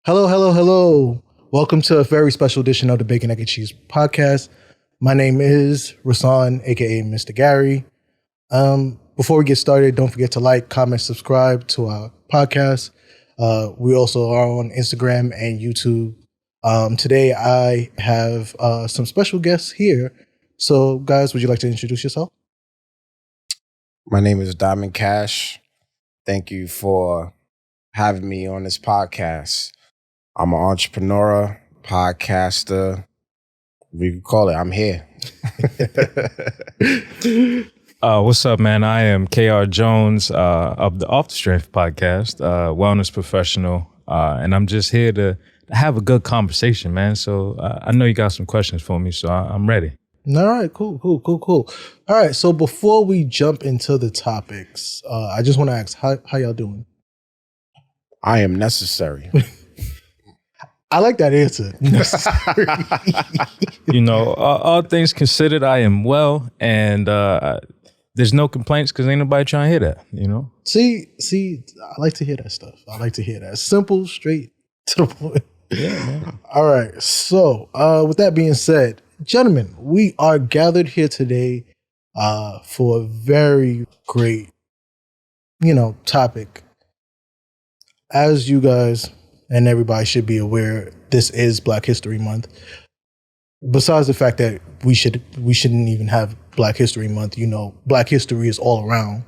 Hello, hello, hello. Welcome to a very special edition of the Bacon, Egg, and Cheese Podcast. My name is Rassan, aka Mr. Gary. Before we get started, don't forget to like, comment, subscribe to our podcast. We also are on Instagram and YouTube. Today, I have some special guests here. So, guys, would you like to introduce yourself? My name is DiamondCash. Thank you for having me on this podcast. I'm an entrepreneur, podcaster. We can call it. I'm here. What's up, man? I am KR Jones of the Off the Strength Podcast, wellness professional, and I'm just here to have a good conversation, man. So I know you got some questions for me, so I'm ready. All right, cool. All right, so before we jump into the topics, I just want to ask, how y'all doing? I am necessary. I like that answer. All things considered, I am well, and there's no complaints because ain't nobody trying to hear that, See, I like to hear that stuff. I like to hear that. Simple, straight to the point. Yeah, man. All right, so with that being said, gentlemen, we are gathered here today for a very great, topic. As you guys and everybody should be aware, this is Black History Month. Besides the fact that we shouldn't even have Black History Month, Black history is all around.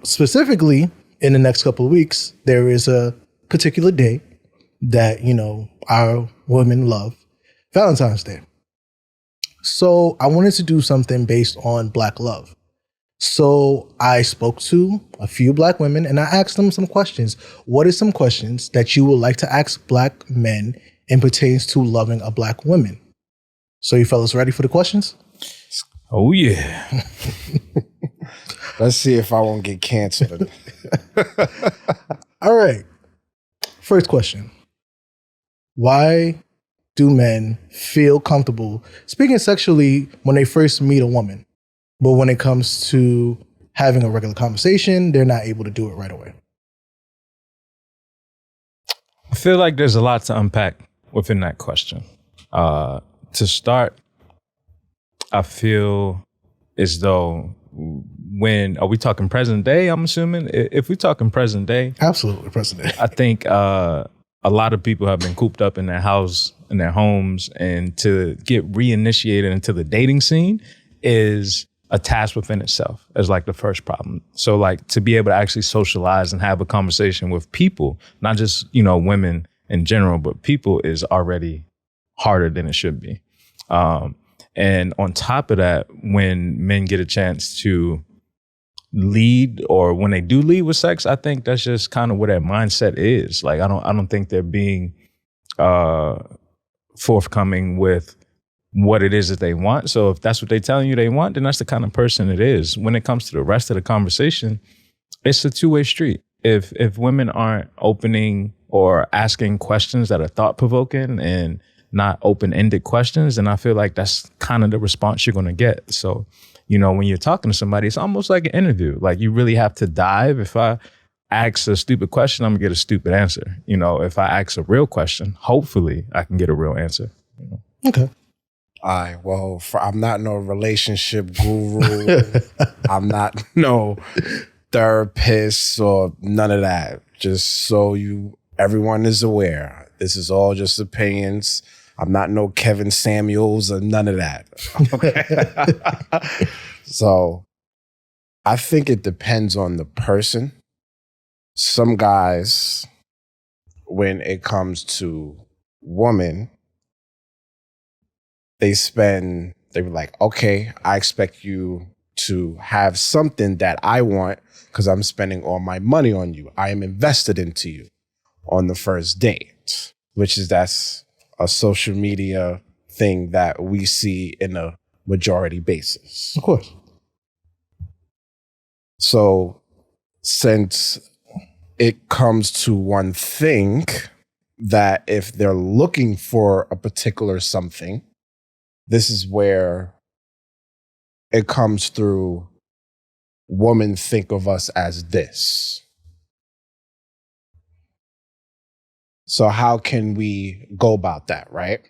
Specifically in the next couple of weeks, there is a particular day that, our women love, Valentine's Day. So I wanted to do something based on Black love. So I spoke to a few Black women and I asked them some questions. What are some questions that you would like to ask Black men in pertains to loving a Black woman? So you fellas ready for the questions? Oh, yeah. Let's see if I won't get canceled. All right. First question. Why do men feel comfortable speaking sexually when they first meet a woman? But when it comes to having a regular conversation, they're not able to do it right away. I feel like there's a lot to unpack within that question. To start, I feel as though are we talking present day, I'm assuming? If we're talking present day. Absolutely, present day. I think a lot of people have been cooped up in their house, in their homes, and to get reinitiated into the dating scene is a task within itself as like the first problem. So like to be able to actually socialize and have a conversation with people, not just, women in general, but people is already harder than it should be. And on top of that, when men get a chance to lead or when they do lead with sex, I think that's just kind of where their mindset is. Like, I don't think they're being forthcoming with what it is that they want. So if that's what they're telling you they want, then that's the kind of person it is. When it comes to the rest of the conversation, it's a two-way street. If women aren't opening or asking questions that are thought-provoking and not open-ended questions, then I feel like that's kind of the response you're going to get. So, when you're talking to somebody, it's almost like an interview. Like you really have to dive. If I ask a stupid question, I'm going to get a stupid answer. If I ask a real question, hopefully I can get a real answer. Okay. All right, well, I'm not no relationship guru. I'm not no therapist or none of that. Just so everyone is aware. This is all just opinions. I'm not no Kevin Samuels or none of that. Okay. So I think it depends on the person. Some guys, when it comes to women, they were like, okay, I expect you to have something that I want because I'm spending all my money on you. I am invested into you on the first date, that's a social media thing that we see in a majority basis. Of course. So since it comes to one thing that if they're looking for a particular something, this is where it comes through women think of us as this. So how can we go about that, right?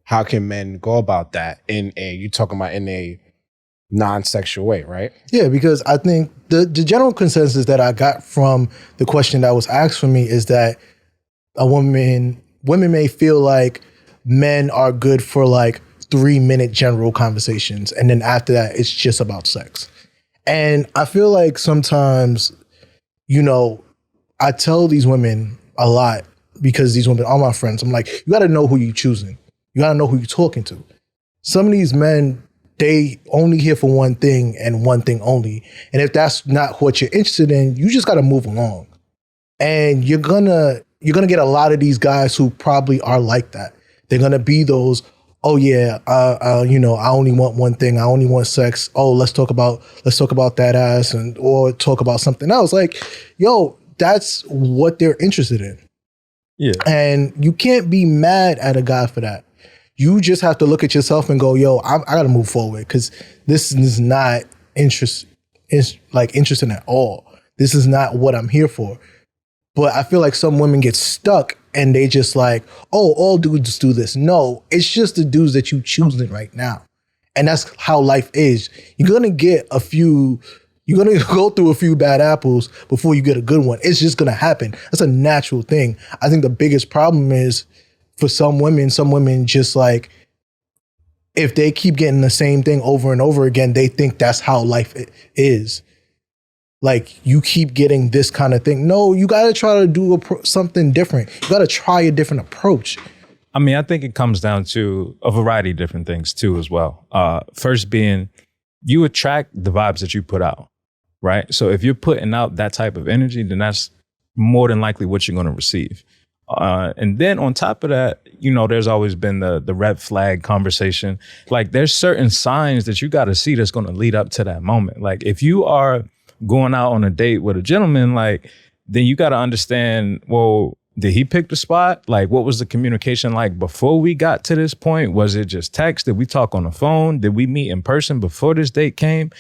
How can men go about that you're talking about in a non-sexual way, right? Yeah, because I think the general consensus that I got from the question that was asked for me is that women may feel like men are good for like 3-minute general conversations. And then after that, it's just about sex. And I feel like sometimes, I tell these women a lot because these women are my friends. I'm like, you got to know who you're choosing. You got to know who you're talking to. Some of these men, they only here for one thing and one thing only. And if that's not what you're interested in, you just got to move along. And you're gonna get a lot of these guys who probably are like that. They're gonna be those, oh yeah, I only want one thing. I only want sex. Oh, let's talk about that ass or talk about something else. Like, yo, that's what they're interested in. Yeah. And you can't be mad at a guy for that. You just have to look at yourself and go, yo, I got to move forward because this is not interesting at all. This is not what I'm here for. But I feel like some women get stuck and they just like, oh, all dudes do this. No, it's just the dudes that you choosing right now. And that's how life is. You're going to go through a few bad apples before you get a good one. It's just going to happen. That's a natural thing. I think the biggest problem is for some women just like, if they keep getting the same thing over and over again, they think that's how life is. Like, you keep getting this kind of thing. No, you got to try to do something different. You got to try a different approach. I mean, I think it comes down to a variety of different things too as well. First being, you attract the vibes that you put out, right? So if you're putting out that type of energy, then that's more than likely what you're going to receive. And then on top of that, there's always been the red flag conversation. Like, there's certain signs that you got to see that's going to lead up to that moment. Like, if you are going out on a date with a gentleman, like, then you got to understand, well, did he pick the spot? Like, what was the communication like before we got to this point? Was it just text? Did we talk on the phone? Did we meet in person before this date came?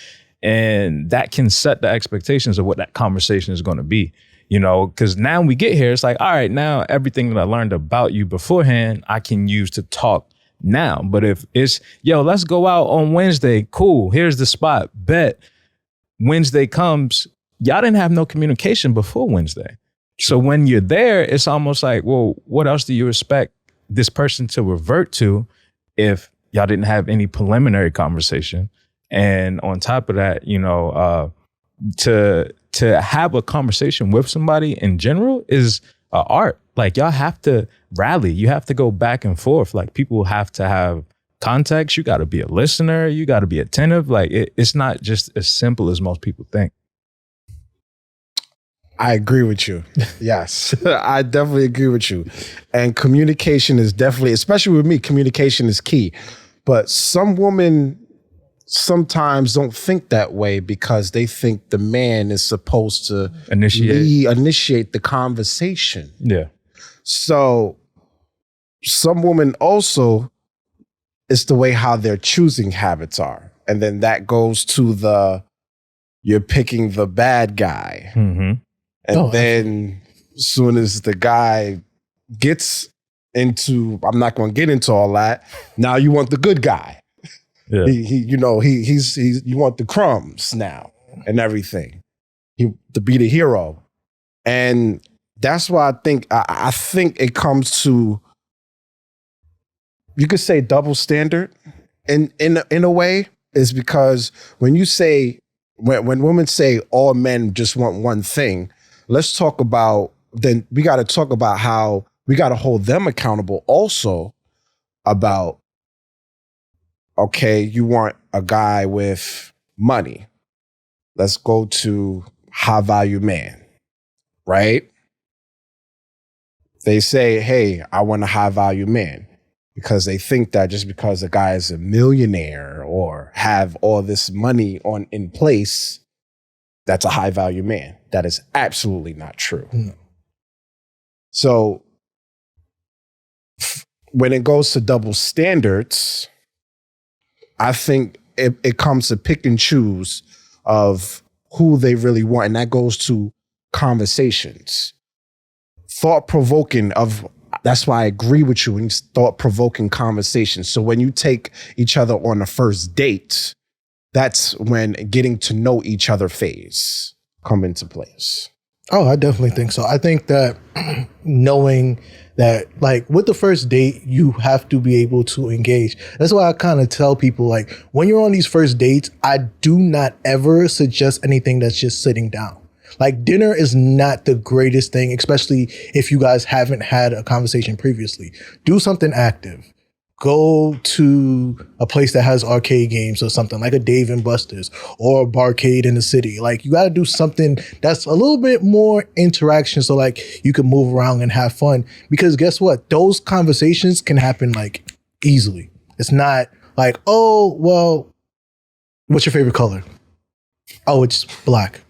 And that can set the expectations of what that conversation is going to be. Because now we get here, it's like, all right, now everything that I learned about you beforehand, I can use to talk now. But if it's, yo, let's go out on Wednesday, cool, here's the spot, bet. Wednesday comes, y'all didn't have no communication before Wednesday. So when you're there, it's almost like, well, what else do you expect this person to revert to if y'all didn't have any preliminary conversation? And on top of that, to have a conversation with somebody in general is art. Like, y'all have to rally. You have to go back and forth. Like, people have to have context. You got to be a listener. You got to be attentive. Like, it's not just as simple as most people think. I agree with you. Yes, I definitely agree with you. And communication is definitely, especially with me, communication is key. But some women sometimes don't think that way because they think the man is supposed to initiate the conversation. Yeah. So some women also, it's the way how their choosing habits are. And then that goes to you're picking the bad guy. Mm-hmm. And then as soon as the guy gets into, I'm not going to get into all that. Now you want the good guy. Yeah. He's you want the crumbs now and everything. To be the hero. And that's why I think it comes to, you could say double standard in a way, is because when you say, when women say all men just want one thing, let's talk about, then we got to talk about how we got to hold them accountable also about, okay, you want a guy with money. Let's go to high value man, right? They say, hey, I want a high value man, because they think that just because a guy is a millionaire or have all this money in place, that's a high value man. That is absolutely not true. No. So when it goes to double standards, I think it comes to pick and choose of who they really want. And that goes to conversations. Thought-provoking of that's why I agree with you in thought-provoking conversations. So when you take each other on the first date, that's when getting to know each other phase come into place. Oh, I definitely think so. I think that knowing that, like, with the first date, you have to be able to engage. That's why I kind of tell people, like, when you're on these first dates, I do not ever suggest anything that's just sitting down. Like, dinner is not the greatest thing, especially if you guys haven't had a conversation previously. Do something active. Go to a place that has arcade games or something, like a Dave and Buster's or a barcade in the city. Like, you got to do something that's a little bit more interaction, so like you can move around and have fun. Because guess what? Those conversations can happen like easily. It's not like, oh, well, what's your favorite color? Oh, it's black.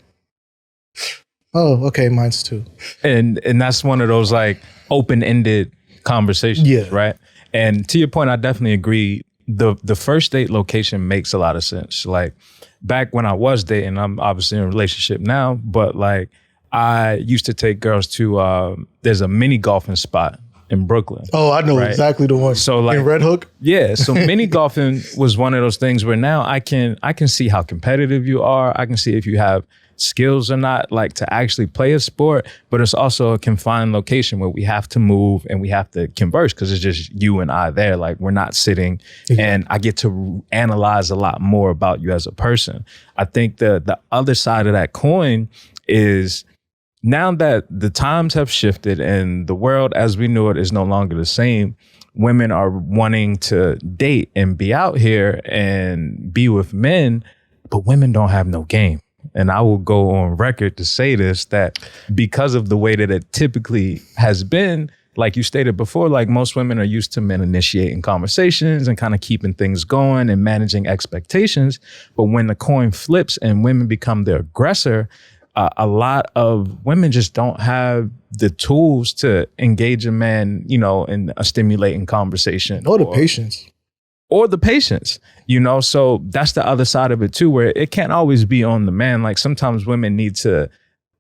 Oh, okay, mine's too. And that's one of those like open-ended conversations, right? And to your point, I definitely agree. The first date location makes a lot of sense. Like, back when I was dating, I'm obviously in a relationship now, but like I used to take girls to there's a mini golfing spot in Brooklyn. Oh, I know exactly the one. So like in Red Hook? Yeah. So mini golfing was one of those things where now I can see how competitive you are. I can see if you have skills or not, like to actually play a sport, but it's also a confined location where we have to move and we have to converse because it's just you and I there. Like, we're not sitting and I get to analyze a lot more about you as a person. I think the other side of that coin is now that the times have shifted and the world as we knew it is no longer the same, women are wanting to date and be out here and be with men, but women don't have no game. And I will go on record to say this, that because of the way that it typically has been, like you stated before, like most women are used to men initiating conversations and kind of keeping things going and managing expectations. But when the coin flips and women become the aggressor, a lot of women just don't have the tools to engage a man, you know, in a stimulating conversation. Or the patience. Or the patience, you know? So that's the other side of it too, where it can't always be on the man. Like, sometimes women need to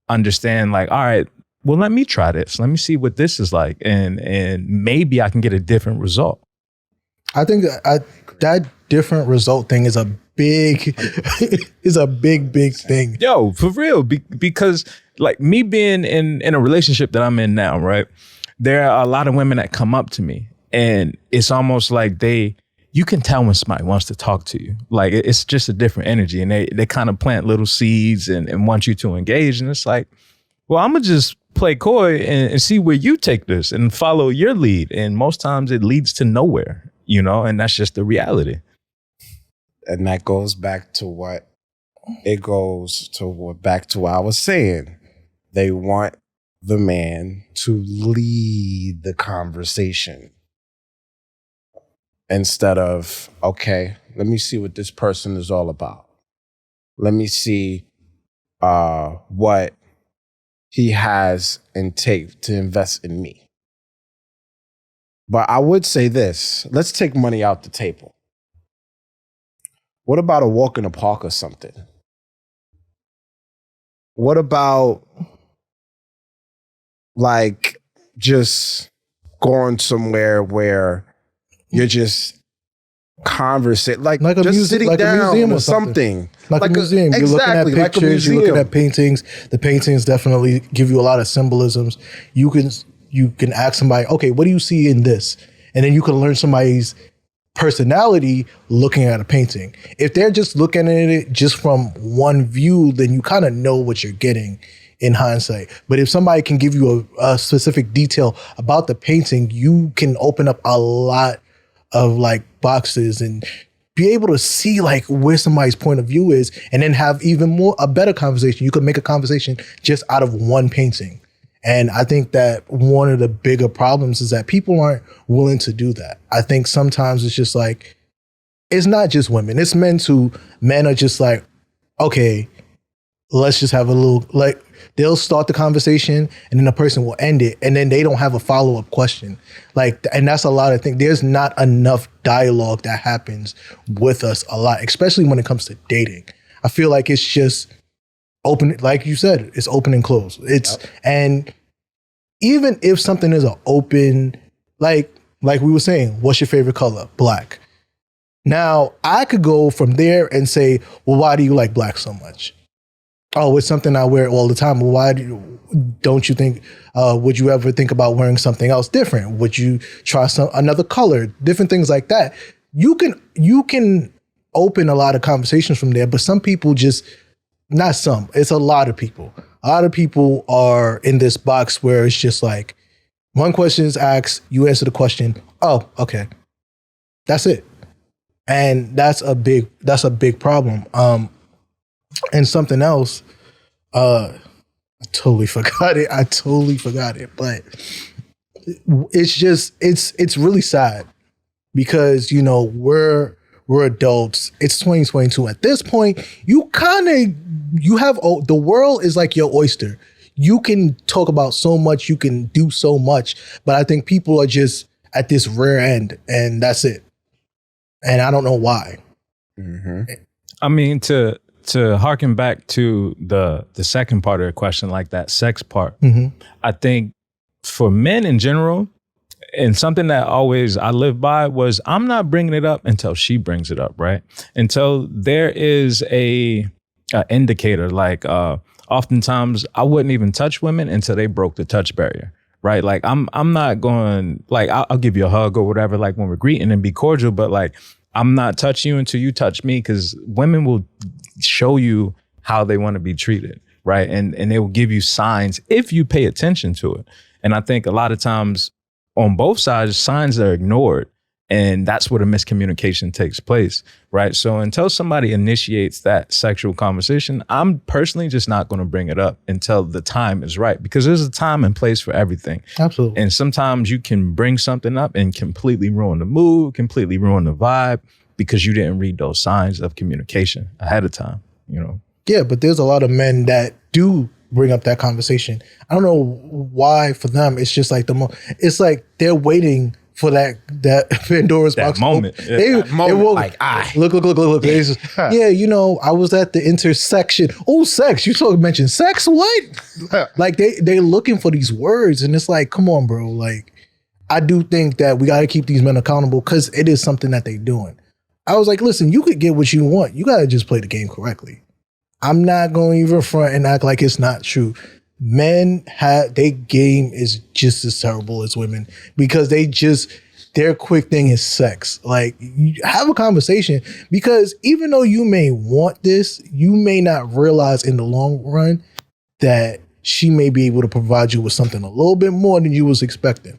understand, like, all right, well, let me try this. Let me see what this is like. And maybe I can get a different result. I think that different result thing is a big, big thing. Yo, for real. Because like me being in a relationship that I'm in now, right? There are a lot of women that come up to me and it's almost like you can tell when somebody wants to talk to you. Like, it's just a different energy and they kind of plant little seeds and want you to engage. And it's like, well, I'm gonna just play coy and see where you take this and follow your lead. And most times it leads to nowhere, you know, and that's just the reality. And that goes back to what I was saying. They want the man to lead the conversation instead of, okay, let me see what this person is all about. Let me see what he has and take to invest in me. But I would say this, let's take money out the table. What about a walk in the park or something? What about like just going somewhere where you're just conversing, like just sitting like down a museum or something. Like a museum. You're looking at pictures, you're looking at paintings. The paintings definitely give you a lot of symbolisms. You can ask somebody, okay, what do you see in this? And then you can learn somebody's personality looking at a painting. If they're just looking at it just from one view, then you kind of know what you're getting in hindsight. But if somebody can give you a specific detail about the painting, you can open up a lot of like boxes and be able to see like where somebody's point of view is, and then have a better conversation. You could make a conversation just out of one painting. And I think that one of the bigger problems is that people aren't willing to do that. I think sometimes it's just like, it's not just women, it's men too. Men are just like, okay, let's just have a little, like, they'll start the conversation and then the person will end it and then they don't have a follow-up question. Like, and that's a lot of things. There's not enough dialogue that happens with us a lot, especially when it comes to dating. I feel like it's just open, like you said, it's open and close. And even if something is an open, like we were saying, what's your favorite color? Black. Now, I could go from there and say, well, why do you like black so much? Oh, it's something I wear all the time. Well, why don't you think, would you ever think about wearing something else different? Would you try another color? Different things like that. You can open a lot of conversations from there, but some people just, not some, it's a lot of people. A lot of people are in this box where it's just like, one question is asked, you answer the question, oh, okay. That's it. And that's a big problem. And something else, I totally forgot it, but it's just, it's really sad because, you know, we're adults. It's 2022. At this point, you have, the world is like your oyster. You can talk about so much, you can do so much, but I think people are just at this rare end, and that's it. And I don't know why. Mm-hmm. I mean, to harken back to the second part of the question, like that sex part, I think for men in general, and something that always I live by was I'm not bringing it up until she brings it up, right? Until there is a indicator, like oftentimes I wouldn't even touch women until they broke the touch barrier. Right. Like I'm not going, like, I'll give you a hug or whatever, like when we're greeting and be cordial, but like, I'm not touching you until you touch me, because women will show you how they want to be treated. Right. And they will give you signs if you pay attention to it. And I think a lot of times on both sides, signs are ignored. And that's where the miscommunication takes place, right? So until somebody initiates that sexual conversation, I'm personally just not going to bring it up until the time is right, because there's a time and place for everything. Absolutely. And sometimes you can bring something up and completely ruin the mood, completely ruin the vibe, because you didn't read those signs of communication ahead of time, you know? Yeah, but there's a lot of men that do bring up that conversation. I don't know why for them, it's just like it's like they're waiting for that Pandora's box moment. They will, like, look. They just, yeah, you know, I was at the intersection. Oh, sex. You mentioned sex? What? Like they're looking for these words, and it's like, come on, bro. Like, I do think that we got to keep these men accountable, because it is something that they're doing. I was like, listen, you could get what you want. You got to just play the game correctly. I'm not going to even front and act like it's not true. Men their game is just as terrible as women, because their quick thing is sex. Like, you have a conversation, because even though you may want this, you may not realize in the long run that she may be able to provide you with something a little bit more than you was expecting.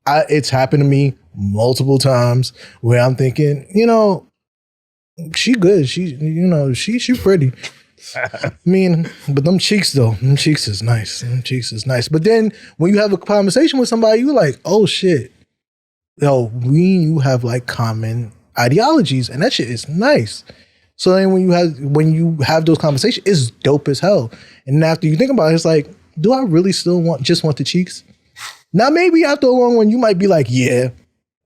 It's happened to me multiple times where I'm thinking, you know, she good. She pretty. I mean, but them cheeks is nice. But then when you have a conversation with somebody, you're like, oh shit, yo, you have like common ideologies, and that shit is nice. So then when you have those conversations, it's dope as hell. And after you think about it, it's like, do I really still want the cheeks? Now maybe after a long one, you might be like, yeah,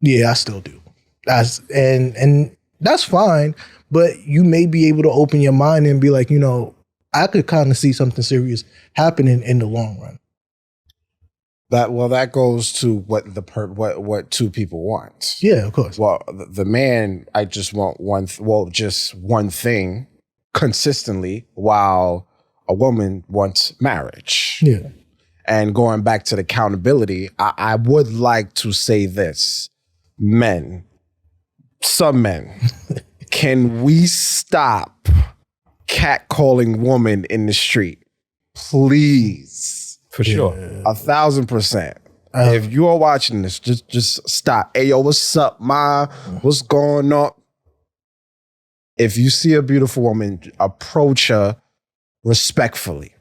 I still do. And that's fine. But you may be able to open your mind and be like, you know, I could kind of see something serious happening in the long run. That goes to what two people want. Yeah, of course. Well, the man, I just want just one thing consistently, while a woman wants marriage. Yeah. And going back to the accountability, I would like to say this: some men. Can we stop catcalling women in the street? Please. For sure. 1,000%. If you are watching this, just stop. Hey, yo, what's up, ma? What's going on? If you see a beautiful woman, approach her respectfully.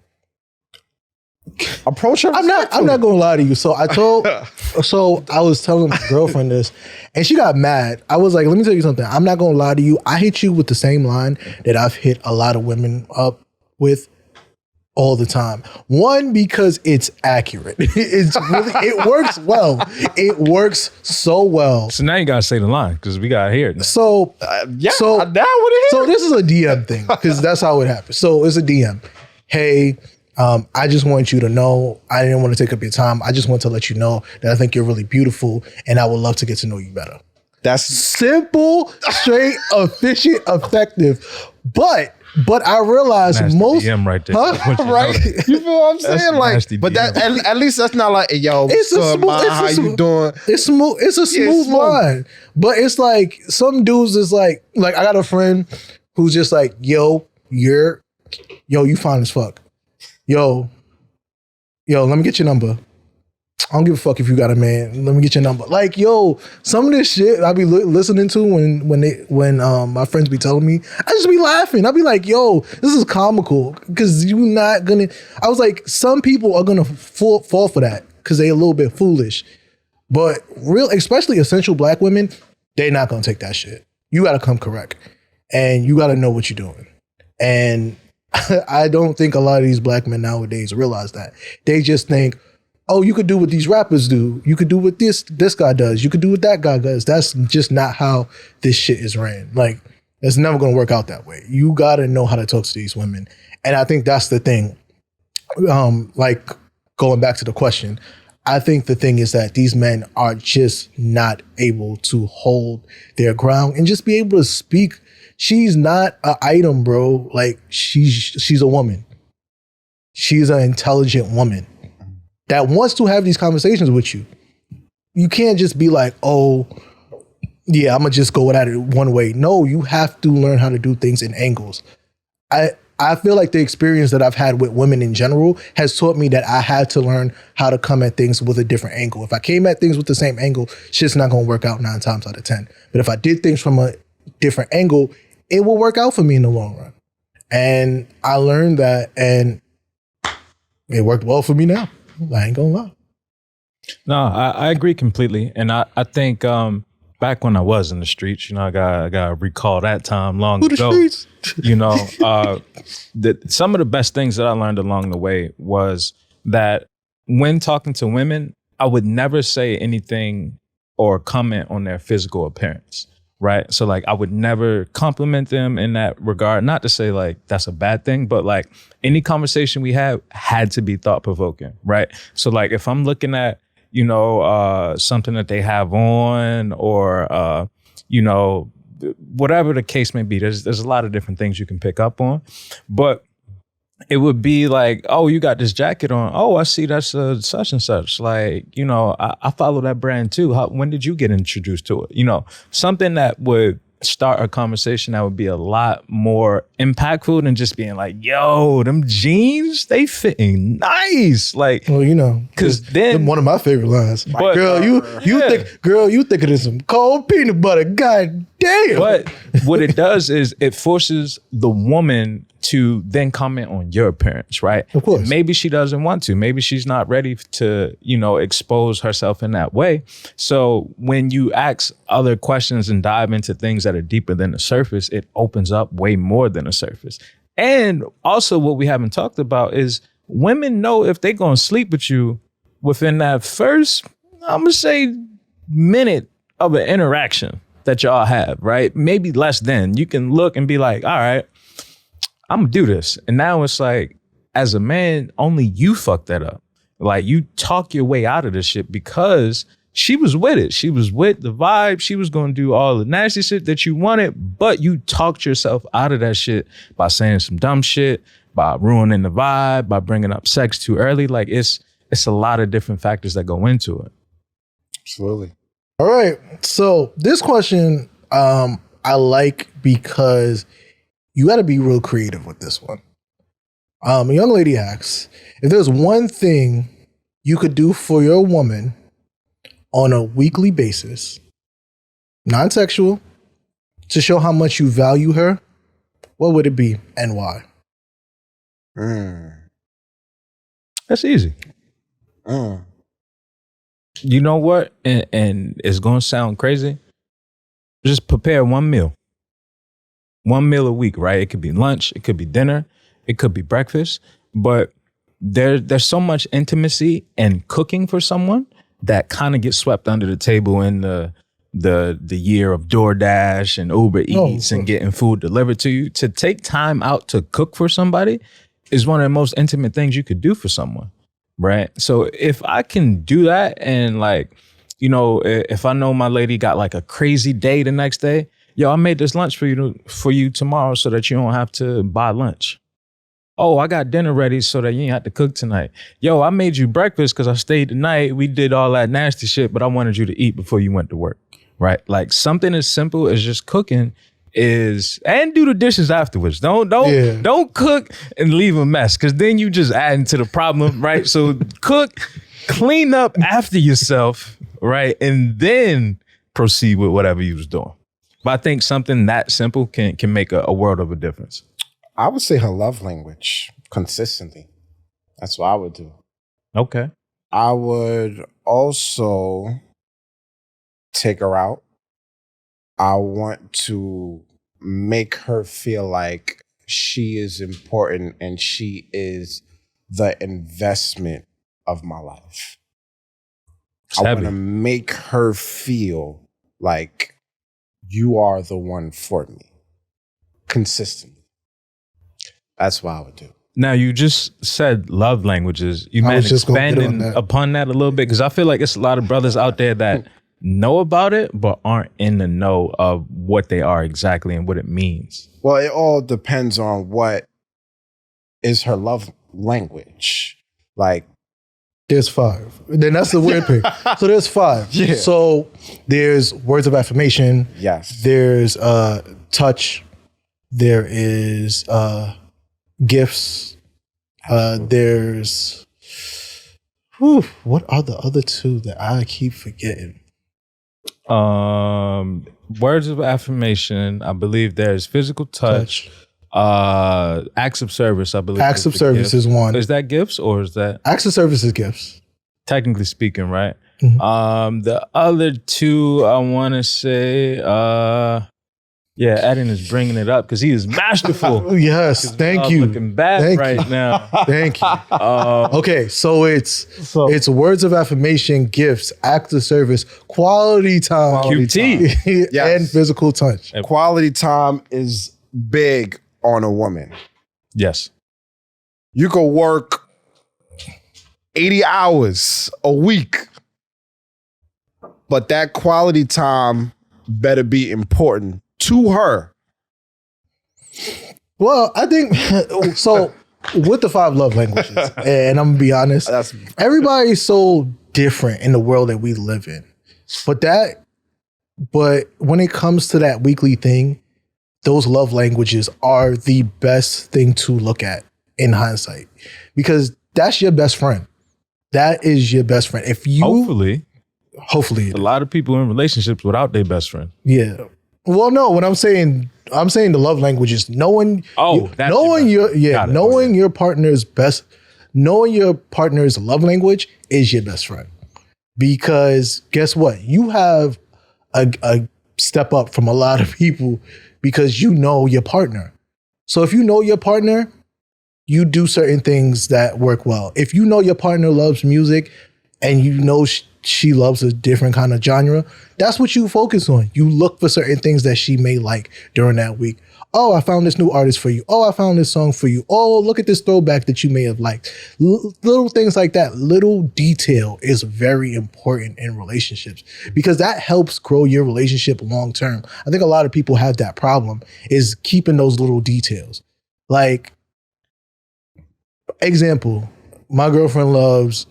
Approach her. I'm not gonna lie to you. So I was telling my girlfriend this, and she got mad. I was like, let me tell you something. I'm not gonna lie to you. I hit you with the same line that I've hit a lot of women up with all the time. One, because it's accurate. It works well. It works so well. So now you gotta say the line, because we gotta hear it. So now what it is. So this is a DM thing, because that's how it happens. So it's a DM. Hey, I just want you to know, I didn't want to take up your time. I just want to let you know that I think you're really beautiful and I would love to get to know you better. That's simple, straight, efficient, effective. But I realize nasty most DM right there. right. You feel what I'm saying? Like, but that at least that's not like, yo, it's a smooth. how you doing? It's smooth. It's a smooth line. But it's like some dudes is like I got a friend who's just like, yo, you fine as fuck. Yo, let me get your number. I don't give a fuck if you got a man. Let me get your number. Like, yo, some of this shit I be listening to when my friends be telling me, I just be laughing. I be like, yo, this is comical because you not gonna. I was like, some people are gonna fall for that because they a little bit foolish, but especially essential black women, they're not gonna take that shit. You gotta come correct, and you gotta know what you're doing. And I don't think a lot of these black men nowadays realize that. They just think, oh, you could do what these rappers do. You could do what this guy does. You could do what that guy does. That's just not how this shit is ran. Like, it's never going to work out that way. You got to know how to talk to these women. And I think that's the thing. Like, going back to the question, I think the thing is that these men are just not able to hold their ground and just be able to speak. She's not an item, bro. Like, she's a woman. She's an intelligent woman that wants to have these conversations with you. You can't just be like, oh, yeah, I'm gonna just go at it one way. No, you have to learn how to do things in angles. I feel like the experience that I've had with women in general has taught me that I had to learn how to come at things with a different angle. If I came at things with the same angle, shit's not gonna work out 9 times out of 10. But if I did things from a different angle, it will work out for me in the long run. And I learned that, and it worked well for me now. I ain't gonna lie. No, I agree completely. And I think back when I was in the streets, I gotta recall that time long ago. Streets? Some of the best things that I learned along the way was that when talking to women, I would never say anything or comment on their physical appearance. Right. So like I would never compliment them in that regard. Not to say like that's a bad thing, but like any conversation we had to be thought provoking. Right. So like if I'm looking at, something that they have on or, whatever the case may be, there's a lot of different things you can pick up on. But it would be like, oh, you got this jacket on. Oh, I see that's such and such. Like, I follow that brand too. When did you get introduced to it? Something that would start a conversation that would be a lot more impactful than just being like, yo, them jeans, they fitting nice. Like, well, because then one of my favorite lines, but, girl, you think it is some cold peanut butter. God damn. But what it does is it forces the woman to then comment on your appearance, right? Of course. Maybe she doesn't want to. Maybe she's not ready to, expose herself in that way. So when you ask other questions and dive into things that are deeper than the surface, it opens up way more than the surface. And also what we haven't talked about is women know if they're going to sleep with you within that first, I'm going to say, minute of an interaction that y'all have, right? Maybe less than. You can look and be like, all right, I'm gonna do this. And now it's like, as a man, only you fucked that up. Like you talk your way out of this shit because she was with it. She was with the vibe. She was gonna do all the nasty shit that you wanted, but you talked yourself out of that shit by saying some dumb shit, by ruining the vibe, by bringing up sex too early. Like it's a lot of different factors that go into it. Absolutely. All right. So this question I like because you got to be real creative with this one. A young lady asks, if there's one thing you could do for your woman on a weekly basis, non-sexual, to show how much you value her, what would it be and why? That's easy. You know what? And it's going to sound crazy. Just prepare one meal. One meal a week, right? It could be lunch, it could be dinner, it could be breakfast, but there's so much intimacy and cooking for someone that kind of gets swept under the table in the year of DoorDash and Uber Eats and getting food delivered to you. To take time out to cook for somebody is one of the most intimate things you could do for someone, right? So if I can do that, and like, you know, if I know my lady got like a crazy day the next day, yo, I made this lunch for you tomorrow so that you don't have to buy lunch. Oh, I got dinner ready so that you ain't have to cook tonight. Yo, I made you breakfast because I stayed the night. We did all that nasty shit, but I wanted you to eat before you went to work, right? Like something as simple as just cooking and do the dishes afterwards. Don't cook and leave a mess, because then you just add into the problem, right? So cook, clean up after yourself, right? And then proceed with whatever you was doing. But I think something that simple can make a world of a difference. I would say her love language consistently. That's what I would do. Okay. I would also take her out. I want to make her feel like she is important and she is the investment of my life. I want to make her feel like you are the one for me consistently. That's what I would do. Now, you just said love languages. You mind expanding upon that a little bit? Because I feel like it's a lot of brothers out there that know about it, but aren't in the know of what they are exactly and what it means. Well, it all depends on what is her love language. Like, there's 5. Then that's the weird thing. So there's 5. Yeah. So there's words of affirmation. Yes. There's touch. There is gifts. There's what are the other 2 that I keep forgetting? Words of affirmation. I believe there's physical touch. Acts of service. I believe acts of service is one. Is that gifts or is that acts of service is gifts? Technically speaking, right? Mm-hmm. The other 2, I want to say, Eden is bringing it up because he is masterful. Yes, thank you. Looking bad right now. Thank you. Okay, so it's words of affirmation, gifts, acts of service, quality time, QT, and physical touch. Quality time is big on a woman. Yes, you could work 80 hours a week, but that quality time better be important to her. Well, I think so. With the 5 love languages, and I'm gonna be honest, everybody's so different in the world that we live in. But when it comes to that weekly thing, those love languages are the best thing to look at in hindsight, because that's your best friend. That is your best friend. If you hopefully, a lot of people in relationships without their best friend. Yeah. Well, no, what I'm saying the love language is knowing your partner's love language is your best friend. Because guess what? You have a step up from a lot of people because you know your partner. So if you know your partner, you do certain things that work well. If you know your partner loves music and you know she loves a different kind of genre, that's what you focus on. You look for certain things that she may like during that week. Oh, I found this new artist for you. Oh, I found this song for you. Oh, look at this throwback that you may have liked. Little things like that. Little detail is very important in relationships because that helps grow your relationship long term. I think a lot of people have that problem, is keeping those little details. Like, example, my girlfriend loves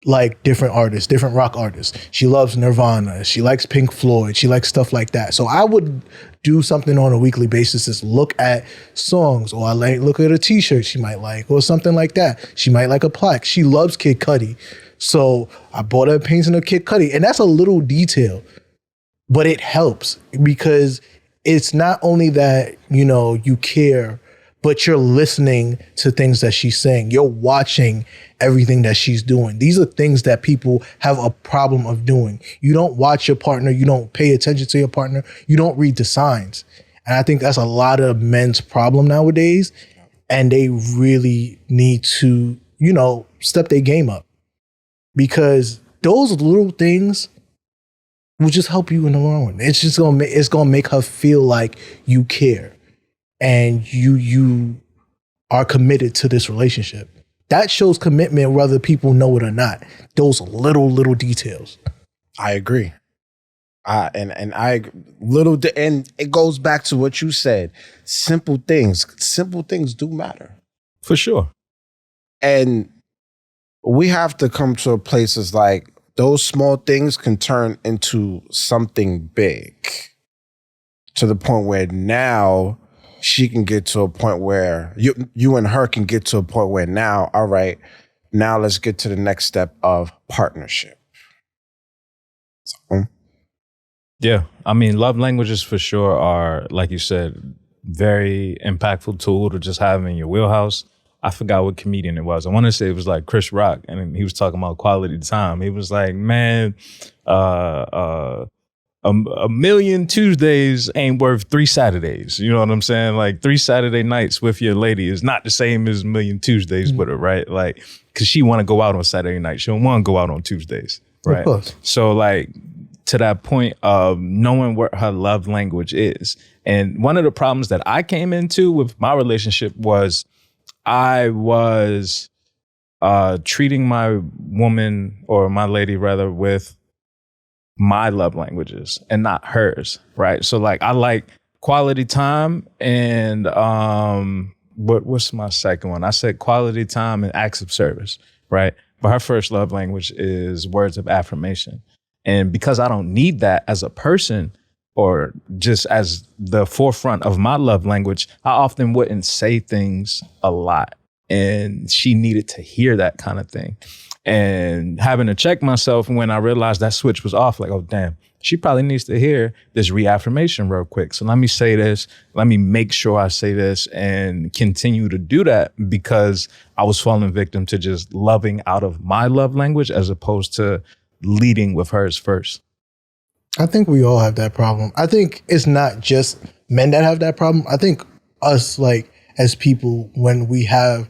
like different artists, different rock artists. She loves Nirvana. She likes Pink Floyd. She likes stuff like that. So I would do something on a weekly basis, is look at songs, or I like look at a t-shirt she might like, or something like that. She might like a plaque. She loves Kid Cudi. So I bought her a painting of Kid Cudi. And that's a little detail, but it helps because it's not only that, you know, you care, but you're listening to things that she's saying. You're watching everything that she's doing. These are things that people have a problem of doing. You don't watch your partner. You don't pay attention to your partner. You don't read the signs. And I think that's a lot of men's problem nowadays. And they really need to, you know, step their game up, because those little things will just help you in the long run. It's just gonna make her feel like you care. And you are committed to this relationship. That shows commitment whether people know it or not. Those little details. I agree. And it goes back to what you said. Simple things do matter. For sure. And we have to come to a place that's like those small things can turn into something big, to the point where now she can get to a point where you and her can get to a point where now, all right, now let's get to the next step of partnership. So, yeah. I mean, love languages for sure are, like you said, very impactful tool to just have in your wheelhouse. I forgot what comedian it was. I want to say it was like Chris Rock, and he was talking about quality time. He was like, man, a million Tuesdays ain't worth 3 Saturdays. You know what I'm saying? Like 3 Saturday nights with your lady is not the same as a million Tuesdays with her, right? Like, cause she want to go out on Saturday night. She don't want to go out on Tuesdays, right? Of course. So like to that point of knowing what her love language is. And one of the problems that I came into with my relationship was I was treating my woman, or my lady rather, with my love languages and not hers, right? So like I like quality time and what's my second one? I said quality time and acts of service, right? But her first love language is words of affirmation. And because I don't need that as a person or just as the forefront of my love language, I often wouldn't say things a lot. And she needed to hear that kind of thing. And having to check myself when I realized that switch was off, like, oh, damn, she probably needs to hear this reaffirmation real quick. So let me say this. Let me make sure I say this and continue to do that, because I was falling victim to just loving out of my love language as opposed to leading with hers first. I think we all have that problem. I think it's not just men that have that problem. I think us, like, as people, when we have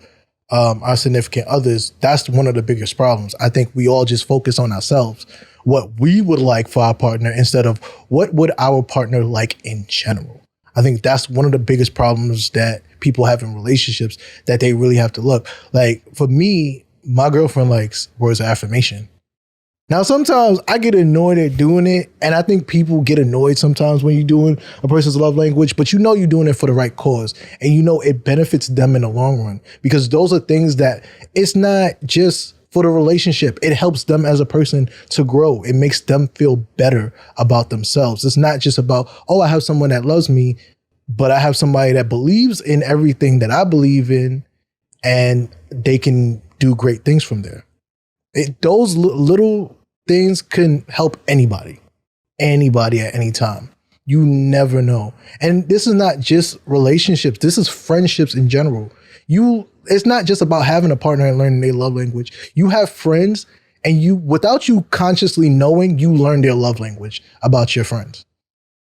our significant others, that's one of the biggest problems. I think we all just focus on ourselves, what we would like for our partner, instead of what would our partner like in general. I think that's one of the biggest problems that people have in relationships, that they really have to look. Like for me, my girlfriend likes words of affirmation. Now, sometimes I get annoyed at doing it, and I think people get annoyed sometimes when you're doing a person's love language, but you know you're doing it for the right cause, and you know it benefits them in the long run, because those are things that it's not just for the relationship. It helps them as a person to grow. It makes them feel better about themselves. It's not just about, oh, I have someone that loves me, but I have somebody that believes in everything that I believe in, and they can do great things from there. Those little things can help anybody at any time. You never know. And this is not just relationships. This is friendships in general. It's not just about having a partner and learning their love language. You have friends, and without you consciously knowing, you learn their love language about your friends.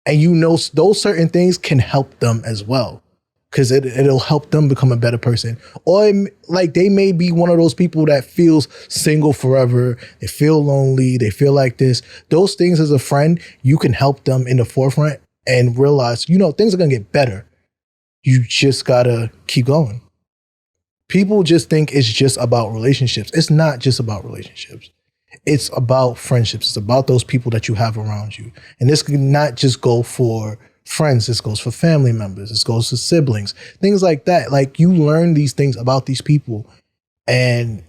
And you know those certain things can help them as well, because it'll help them become a better person. Or like they may be one of those people that feels single forever. They feel lonely. They feel like this. Those things as a friend, you can help them in the forefront and realize, things are going to get better. You just got to keep going. People just think it's just about relationships. It's not just about relationships. It's about friendships. It's about those people that you have around you. And this can not just go for friends, this goes for family members, this goes to siblings, things like that. Like you learn these things about these people, and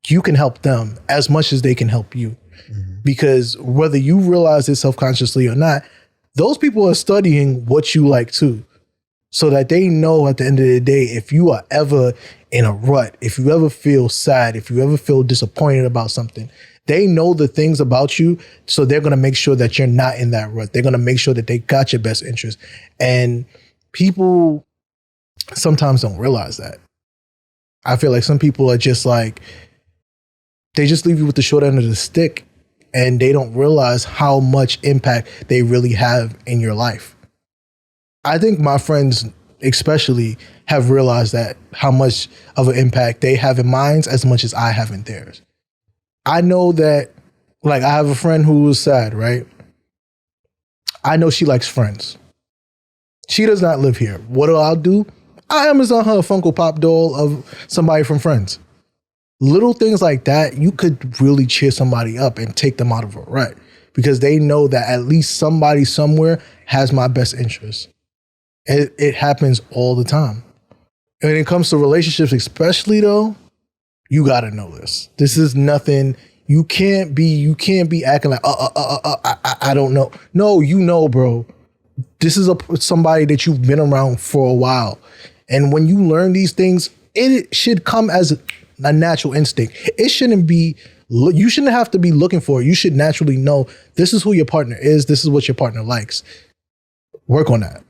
you can help them as much as they can help you. Mm-hmm. Because whether you realize it self-consciously or not, those people are studying what you like too, so that they know at the end of the day, if you are ever in a rut, if you ever feel sad, if you ever feel disappointed about something, they know the things about you, so they're going to make sure that you're not in that rut. They're going to make sure that they got your best interest. And people sometimes don't realize that. I feel like some people are just like, they just leave you with the short end of the stick, and they don't realize how much impact they really have in your life. I think my friends especially have realized that, how much of an impact they have in mine as much as I have in theirs. I know that, like, I have a friend who was sad, right? I know she likes Friends. She does not live here. What I'll do, I Amazon her a Funko Pop doll of somebody from Friends. Little things like that, you could really cheer somebody up and take them out of a rut because they know that at least somebody somewhere has my best interest. It happens all the time. When it comes to relationships, especially though, you gotta know this. This is nothing. You can't be acting like I don't know. No, you know, bro. This is somebody that you've been around for a while, and when you learn these things, it should come as a natural instinct. It shouldn't be. You shouldn't have to be looking for it. You should naturally know this is who your partner is. This is what your partner likes. Work on that.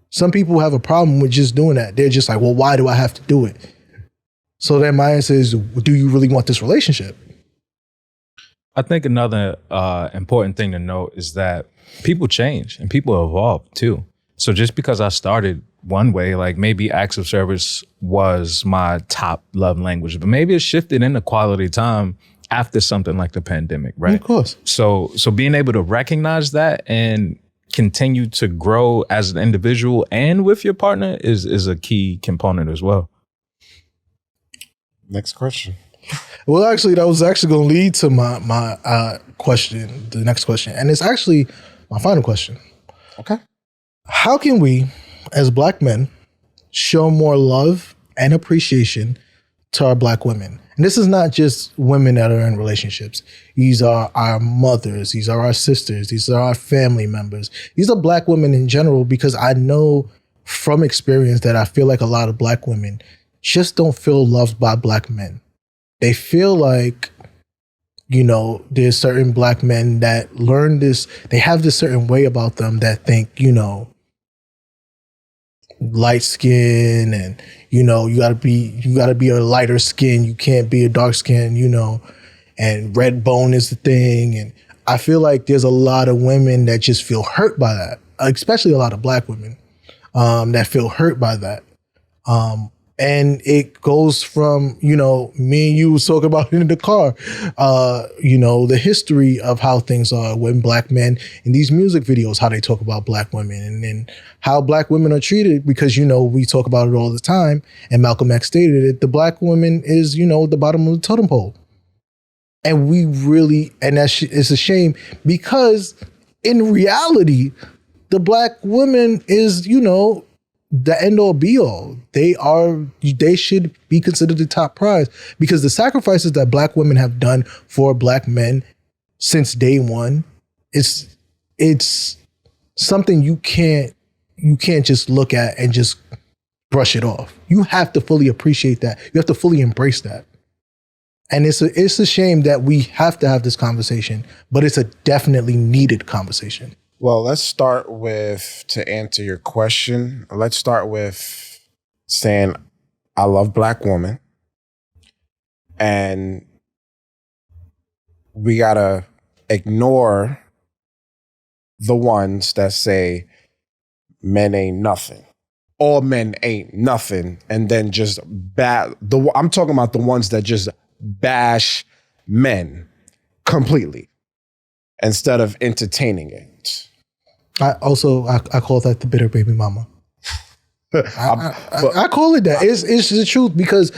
Some people have a problem with just doing that. They're just like, well, why do I have to do it? So then my answer is, do you really want this relationship? I think another important thing to note is that people change and people evolve too. So just because I started one way, like maybe acts of service was my top love language, but maybe it shifted into quality time after something like the pandemic, right? Of course. So being able to recognize that and continue to grow as an individual and with your partner is a key component as well. Next question. Well, actually, that was actually going to lead to my question, the next question. And it's actually my final question. Okay. How can we, as Black men, show more love and appreciation to our Black women? And this is not just women that are in relationships. These are our mothers. These are our sisters. These are our family members. These are Black women in general, because I know from experience that I feel like a lot of Black women just don't feel loved by Black men. They feel like, you know, there's certain Black men that learn this. They have this certain way about them that think, you know, light skin and, you know, you gotta be a lighter skin. You can't be a dark skin, you know, and red bone is the thing. And I feel like there's a lot of women that just feel hurt by that, especially a lot of Black women that feel hurt by that. And it goes from, you know, me and you was talking about it in the car, you know, the history of how things are when Black men in these music videos, how they talk about Black women, and then how Black women are treated, because, you know, we talk about it all the time. And Malcolm X stated it, the Black woman is, you know, the bottom of the totem pole. And we really, and it's a shame, because in reality, the Black woman is, you know, the end all be all. They should be considered the top prize, because the sacrifices that Black women have done for Black men since day one, it's something you can't just look at and just brush it off. You have to fully appreciate that. You have to fully embrace that. And it's a shame that we have to have this conversation, but it's a definitely needed conversation. Well, let's start with, to answer your question, let's start with saying I love Black women. And we got to ignore the ones that say men ain't nothing. All men ain't nothing. And then just I'm talking about the ones that just bash men completely instead of entertaining it. I call that the bitter baby mama. I call it that. It's the truth, because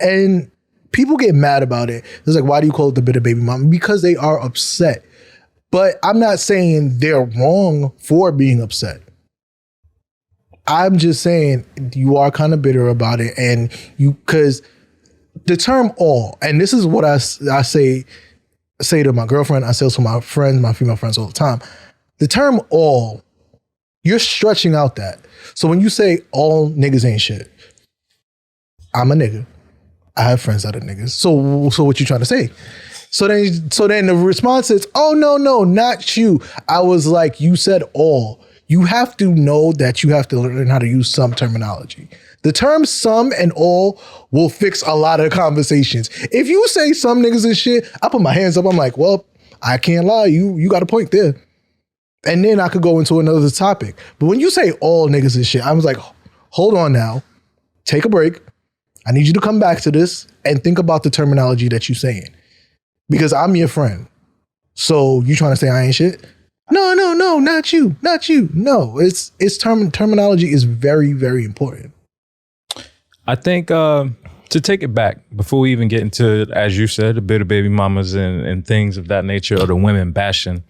and people get mad about it. It's like, why do you call it the bitter baby mama? Because they are upset. But I'm not saying they're wrong for being upset. I'm just saying you are kind of bitter about it, and because the term all, and this is what I say to my girlfriend, I say to my friends, my female friends all the time. The term all, you're stretching out that. So when you say all niggas ain't shit, I'm a nigga. I have friends that are niggas. So what you trying to say? So then the response is, oh, no, not you. I was like, you said all. You have to know that you have to learn how to use some terminology. The term some and all will fix a lot of conversations. If you say some niggas and shit, I put my hands up. I'm like, well, I can't lie. You got a point there. And then I could go into another topic. But when you say all niggas and shit, I was like, hold on now. Take a break. I need you to come back to this and think about the terminology that you're saying. Because I'm your friend. So you trying to say I ain't shit? No, not you. No, terminology is very, very important. I think to take it back, before we even get into, as you said, the bitter baby mamas and things of that nature, or the women bashing,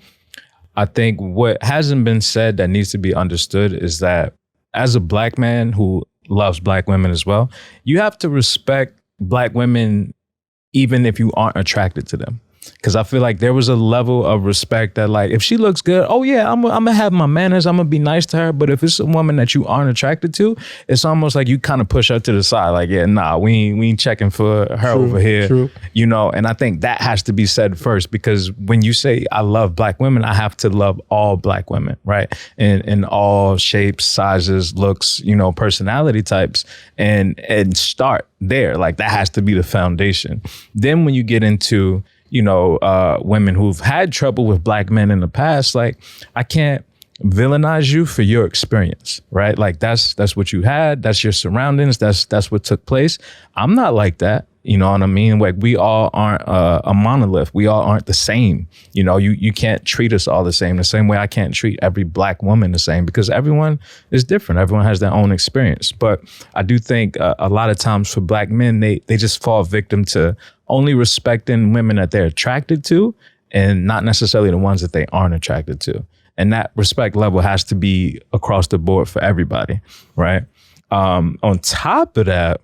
I think what hasn't been said that needs to be understood is that as a Black man who loves Black women as well, you have to respect Black women even if you aren't attracted to them. Because I feel like there was a level of respect that, like, if she looks good, oh yeah, I'm gonna have my manners, I'm gonna be nice to her. But if it's a woman that you aren't attracted to, it's almost like you kind of push her to the side. Like, yeah, nah, we ain't checking for her over here. True. You know, and I think that has to be said first, because when you say I love Black women, I have to love all Black women, right? In all shapes, sizes, looks, you know, personality types, and start there. Like, that has to be the foundation. Then when you get into, you know, women who've had trouble with Black men in the past, like, I can't villainize you for your experience, right? Like, that's what you had. That's your surroundings. That's what took place. I'm not like that. You know what I mean? Like, we all aren't a monolith. We all aren't the same. You know, you can't treat us all the same way I can't treat every Black woman the same, because everyone is different. Everyone has their own experience. But I do think a lot of times for Black men, they just fall victim to only respecting women that they're attracted to, and not necessarily the ones that they aren't attracted to. And that respect level has to be across the board for everybody, right? On top of that,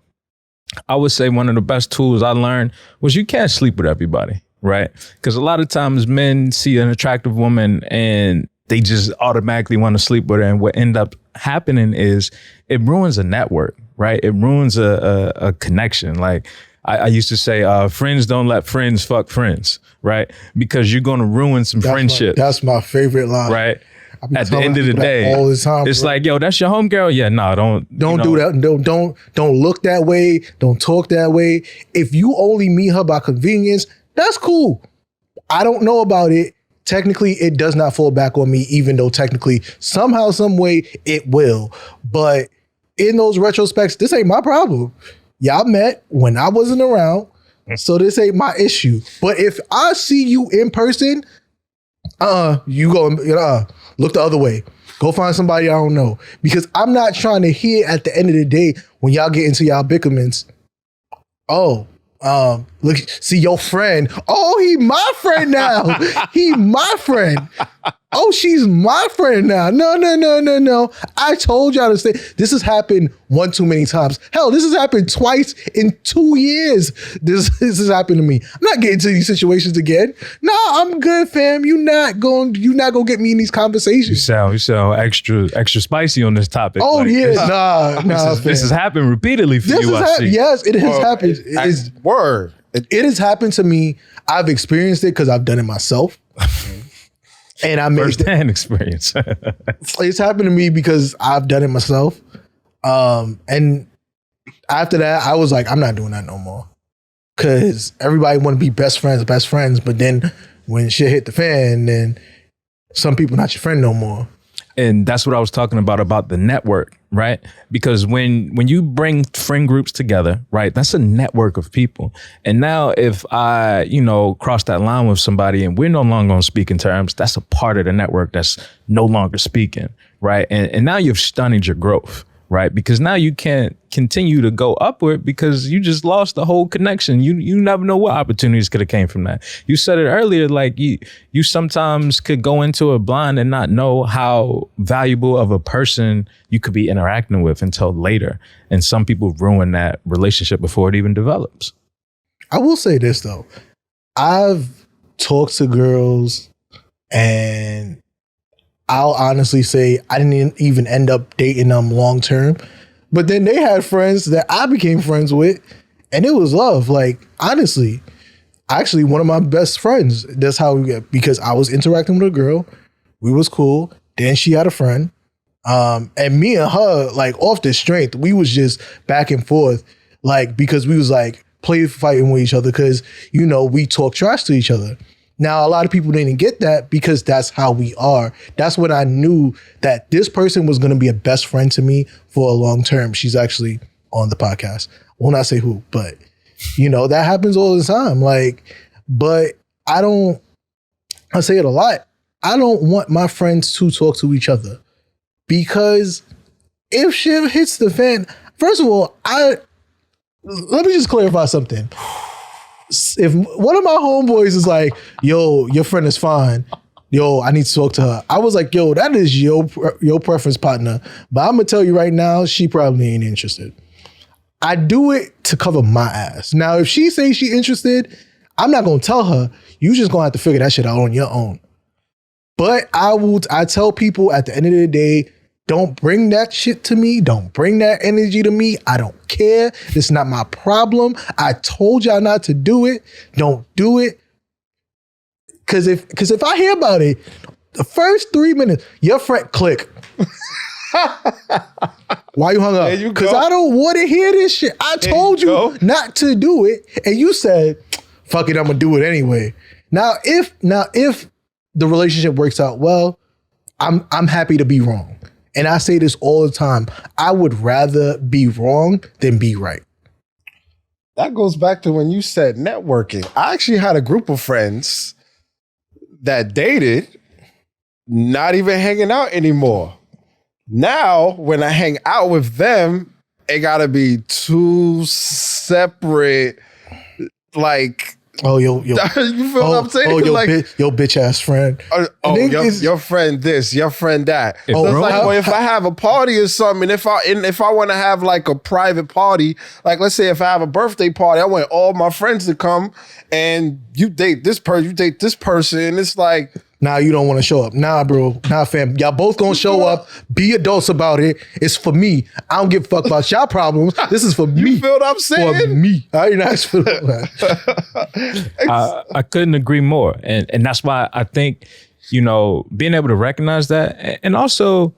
I would say one of the best tools I learned was you can't sleep with everybody, right? Because a lot of times men see an attractive woman and they just automatically want to sleep with her. And what end up happening is it ruins a network, right? It ruins a connection. Like, I used to say, friends don't let friends fuck friends, right? Because you're going to ruin some friendships. That's my favorite line. Right? At the end of the day, all the time, it's like, yo, that's your homegirl. Yeah, no, don't do that. Don't look that way. Don't talk that way. If you only meet her by convenience, that's cool. I don't know about it. Technically, it does not fall back on me, even though technically, somehow, some way, it will. But in those retrospects, this ain't my problem. Y'all met when I wasn't around, so this ain't my issue. But if I see you in person, you go, look the other way. Go find somebody I don't know. Because I'm not trying to hear at the end of the day when y'all get into y'all bickerments, look, see your friend. Oh, he my friend now. He my friend. Oh, she's my friend now. No. I told y'all to stay. This has happened one too many times. Hell, this has happened twice in 2 years. This has happened to me. I'm not getting to these situations again. No, I'm good, fam. You not gonna get me in these conversations. You sound extra spicy on this topic. Oh, like, yeah. This has happened repeatedly for you. Yes, it has happened. It has happened to me. I've experienced it because I've done it myself. And I made first-hand experience. It's happened to me because I've done it myself. And after that, I was like, I'm not doing that no more. Because everybody want to be best friends. But then when shit hit the fan, then some people not your friend no more. And that's what I was talking about the network, right? Because when you bring friend groups together, right, that's a network of people. And now if I, cross that line with somebody and we're no longer on speaking terms, that's a part of the network that's no longer speaking, right? And now you've stunted your growth, right? Because now you can't continue to go upward because you just lost the whole connection. You never know what opportunities could have came from that. You said it earlier, like you sometimes could go into a blind and not know how valuable of a person you could be interacting with until later. And some people ruin that relationship before it even develops. I will say this though. I've talked to girls and I'll honestly say I didn't even end up dating them long term. But then they had friends that I became friends with and it was love. Like, honestly, actually one of my best friends, that's how we get, because I was interacting with a girl. We was cool. Then she had a friend. And me and her, like off the strength, we was just back and forth, like, because we was like play fighting with each other because, we talk trash to each other. Now, a lot of people didn't get that because that's how we are. That's when I knew that this person was going to be a best friend to me for a long term. She's actually on the podcast. I will not say who, but that happens all the time. Like, but I say it a lot. I don't want my friends to talk to each other, because if shit hits the fan, first of all, let me just clarify something. If one of my homeboys is like, yo, your friend is fine, yo, I need to talk to her, I was like, yo, that is your preference, partner. But I'm gonna tell you right now, she probably ain't interested. I do it to cover my ass. Now, if she says she interested, I'm not gonna tell her. You just gonna have to figure that shit out on your own. But I tell people at the end of the day, don't bring that shit to me. Don't bring that energy to me. I don't care. It's not my problem. I told y'all not to do it. Don't do it. Cause if I hear about it, the first 3 minutes, your friend click. Why you hung up? Because I don't want to hear this shit. I told you not to do it, and you said, fuck it, I'm gonna do it anyway. Now if the relationship works out well, I'm happy to be wrong. And I say this all the time. I would rather be wrong than be right. That goes back to when you said networking. I actually had a group of friends that dated, not even hanging out anymore. Now, when I hang out with them, it gotta be two separate, like, yo, you feel what I'm saying? Your bitch ass friend. Your friend this, your friend that. If I have a party or something, if I want to have like a private party, like let's say if I have a birthday party, I want all my friends to come, and you date this person, it's like, nah, you don't want to show up. Nah, bro. Nah, fam. Y'all both gonna show up. Be adults about it. It's for me. I don't give a fuck about y'all problems. This is for me. You feel what I'm saying? For me. I ain't asked for that. I couldn't agree more. And that's why I think, being able to recognize that. And also,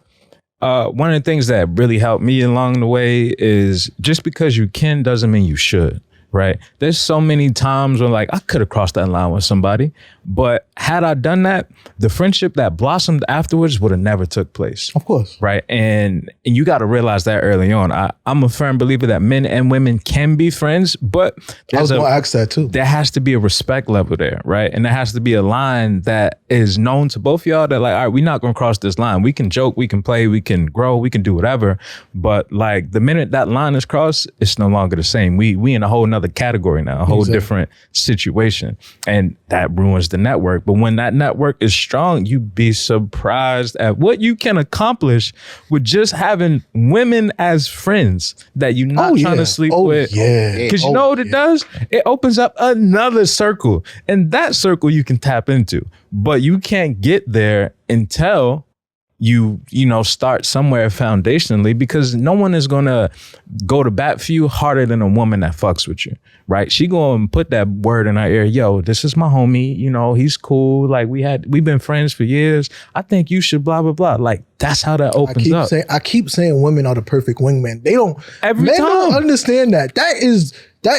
one of the things that really helped me along the way is just because you can doesn't mean you should. Right. There's so many times when like I could have crossed that line with somebody, but had I done that, the friendship that blossomed afterwards would have never took place. Of course. Right. And you got to realize that early on. I'm a firm believer that men and women can be friends, but I was going to ask that too. There has to be a respect level there. Right. And there has to be a line that is known to both of y'all that like, all right, we're not going to cross this line. We can joke, we can play, we can grow, we can do whatever. But like the minute that line is crossed, it's no longer the same. We in a whole nother category now, a whole different situation, and that ruins the network. But when that network is strong, you'd be surprised at what you can accomplish with just having women as friends that you're not trying to sleep with. Because you know what it does? It opens up another circle, and that circle you can tap into, but you can't get there until you start somewhere foundationally, because no one is going to go to bat for you harder than a woman that fucks with you, right? She going to put that word in our ear. Yo, this is my homie. He's cool. Like we've been friends for years. I think you should blah, blah, blah. Like that's how that opens up. I keep saying women are the perfect wingman. Men don't understand that. That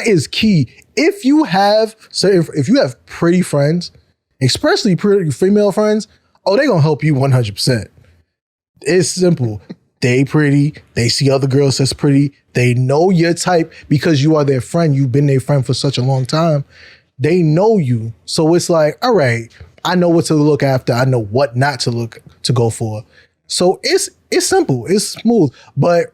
is key. If you have pretty friends, especially pretty female friends, they're going to help you 100%. It's simple. They pretty. They see other girls that's pretty. They know your type because you are their friend. You've been their friend for such a long time. They know you. So it's like, all right, I know what to look after. I know what not to go for. So it's simple. It's smooth. But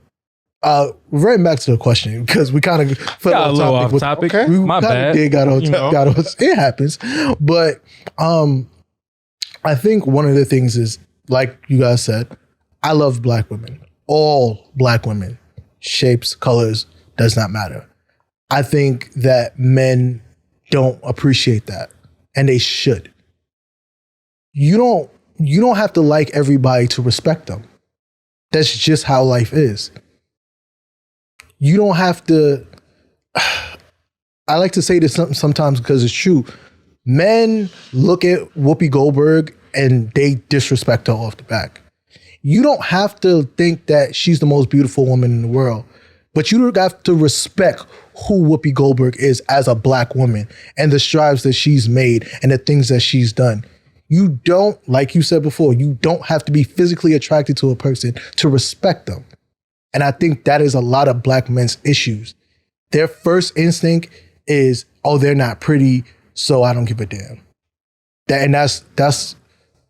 right back to the question, because we kind of fell off topic. Okay. My bad. It happens. But I think one of the things is, like you guys said, I love black women. All black women. Shapes, colors, does not matter. I think that men don't appreciate that, and they should. You don't have to like everybody to respect them. That's just how life is. You don't have to. I like to say this sometimes because it's true. Men look at Whoopi Goldberg and they disrespect her off the back. You don't have to think that she's the most beautiful woman in the world, but you have to respect who Whoopi Goldberg is as a black woman and the strides that she's made and the things that she's done. You don't, like you said before, you don't have to be physically attracted to a person to respect them. And I think that is a lot of black men's issues. Their first instinct is, they're not pretty, so I don't give a damn. That's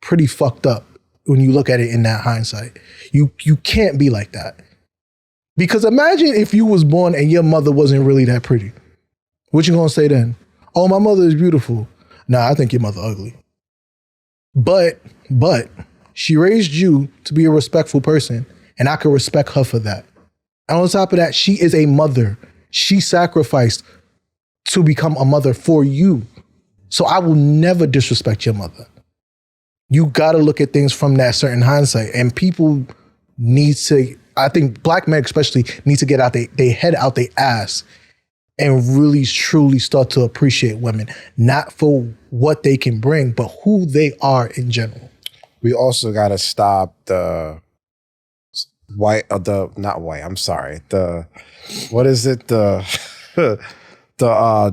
pretty fucked up when you look at it in that hindsight. You can't be like that. Because imagine if you was born and your mother wasn't really that pretty. What you gonna say then? Oh, my mother is beautiful. Nah, I think your mother ugly. But she raised you to be a respectful person, and I can respect her for that. And on top of that, she is a mother. She sacrificed to become a mother for you. So I will never disrespect your mother. You got to look at things from that certain hindsight. And people need to, I think black men especially, need to get out they head out their ass and really truly start to appreciate women, not for what they can bring, but who they are in general. We also got to stop the what is it? The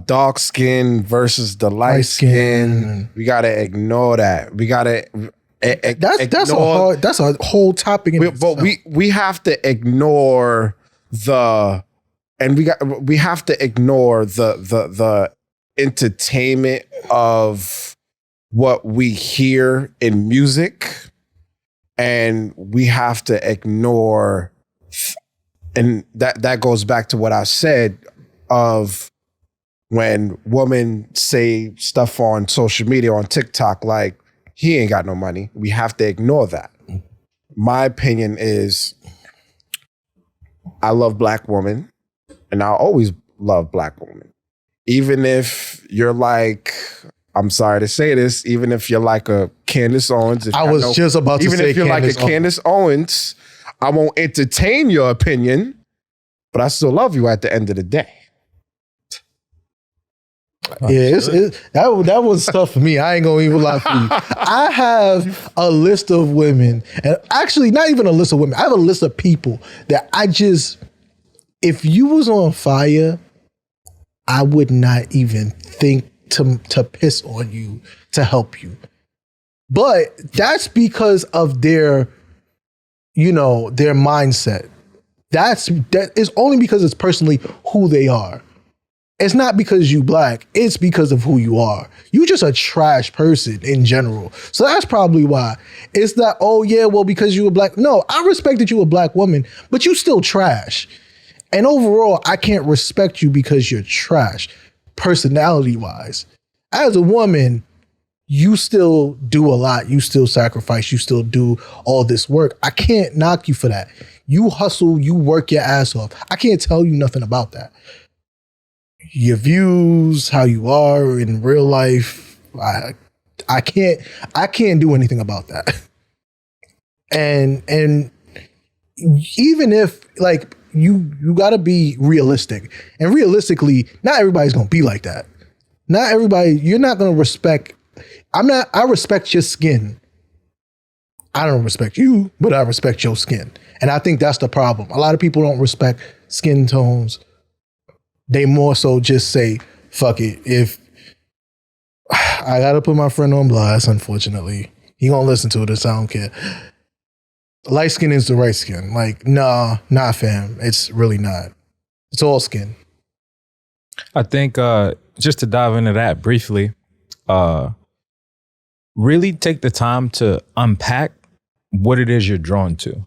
dark skin versus the light skin. We got to ignore that. We got to that's a whole topic in itself. But we have to ignore the entertainment of what we hear in music, and we have to ignore, and that goes back to what I said of when women say stuff on social media, on TikTok, like, he ain't got no money. We have to ignore that. My opinion is, I love black women, and I'll always love black women. Even if you're like, I'm sorry to say this, even if you're like a Candace Owens. Even if you're like a Candace Owens, I won't entertain your opinion, but I still love you at the end of the day. Yeah, that was tough for me. I ain't gonna even lie for you. I have a list of women, and actually not even a list of women. I have a list of people that if you was on fire, I would not even think to piss on you to help you. But that's because of their mindset. That is only because it's personally who they are. It's not because you black. It's because of who you are. You just a trash person in general. So that's probably why. It's not, oh yeah, well, because you were black. No, I respect that you a black woman, but you still trash. And overall, I can't respect you because you're trash, personality-wise. As a woman, you still do a lot. You still sacrifice. You still do all this work. I can't knock you for that. You hustle. You work your ass off. I can't tell you nothing about that. Your views, how you are in real life, I can't do anything about that. And even if, like, you got to be realistic, and realistically, not everybody's gonna be like that. Not everybody. You're not gonna respect. I respect your skin. I don't respect you, but I respect your skin, and I think that's the problem. A lot of people don't respect skin tones. They more so just say, fuck it. If I got to put my friend on blast, unfortunately, he gonna listen to this. I don't care. Light skin is the right skin. Like, nah, fam. It's really not. It's all skin. I think just to dive into that briefly, really take the time to unpack what it is you're drawn to.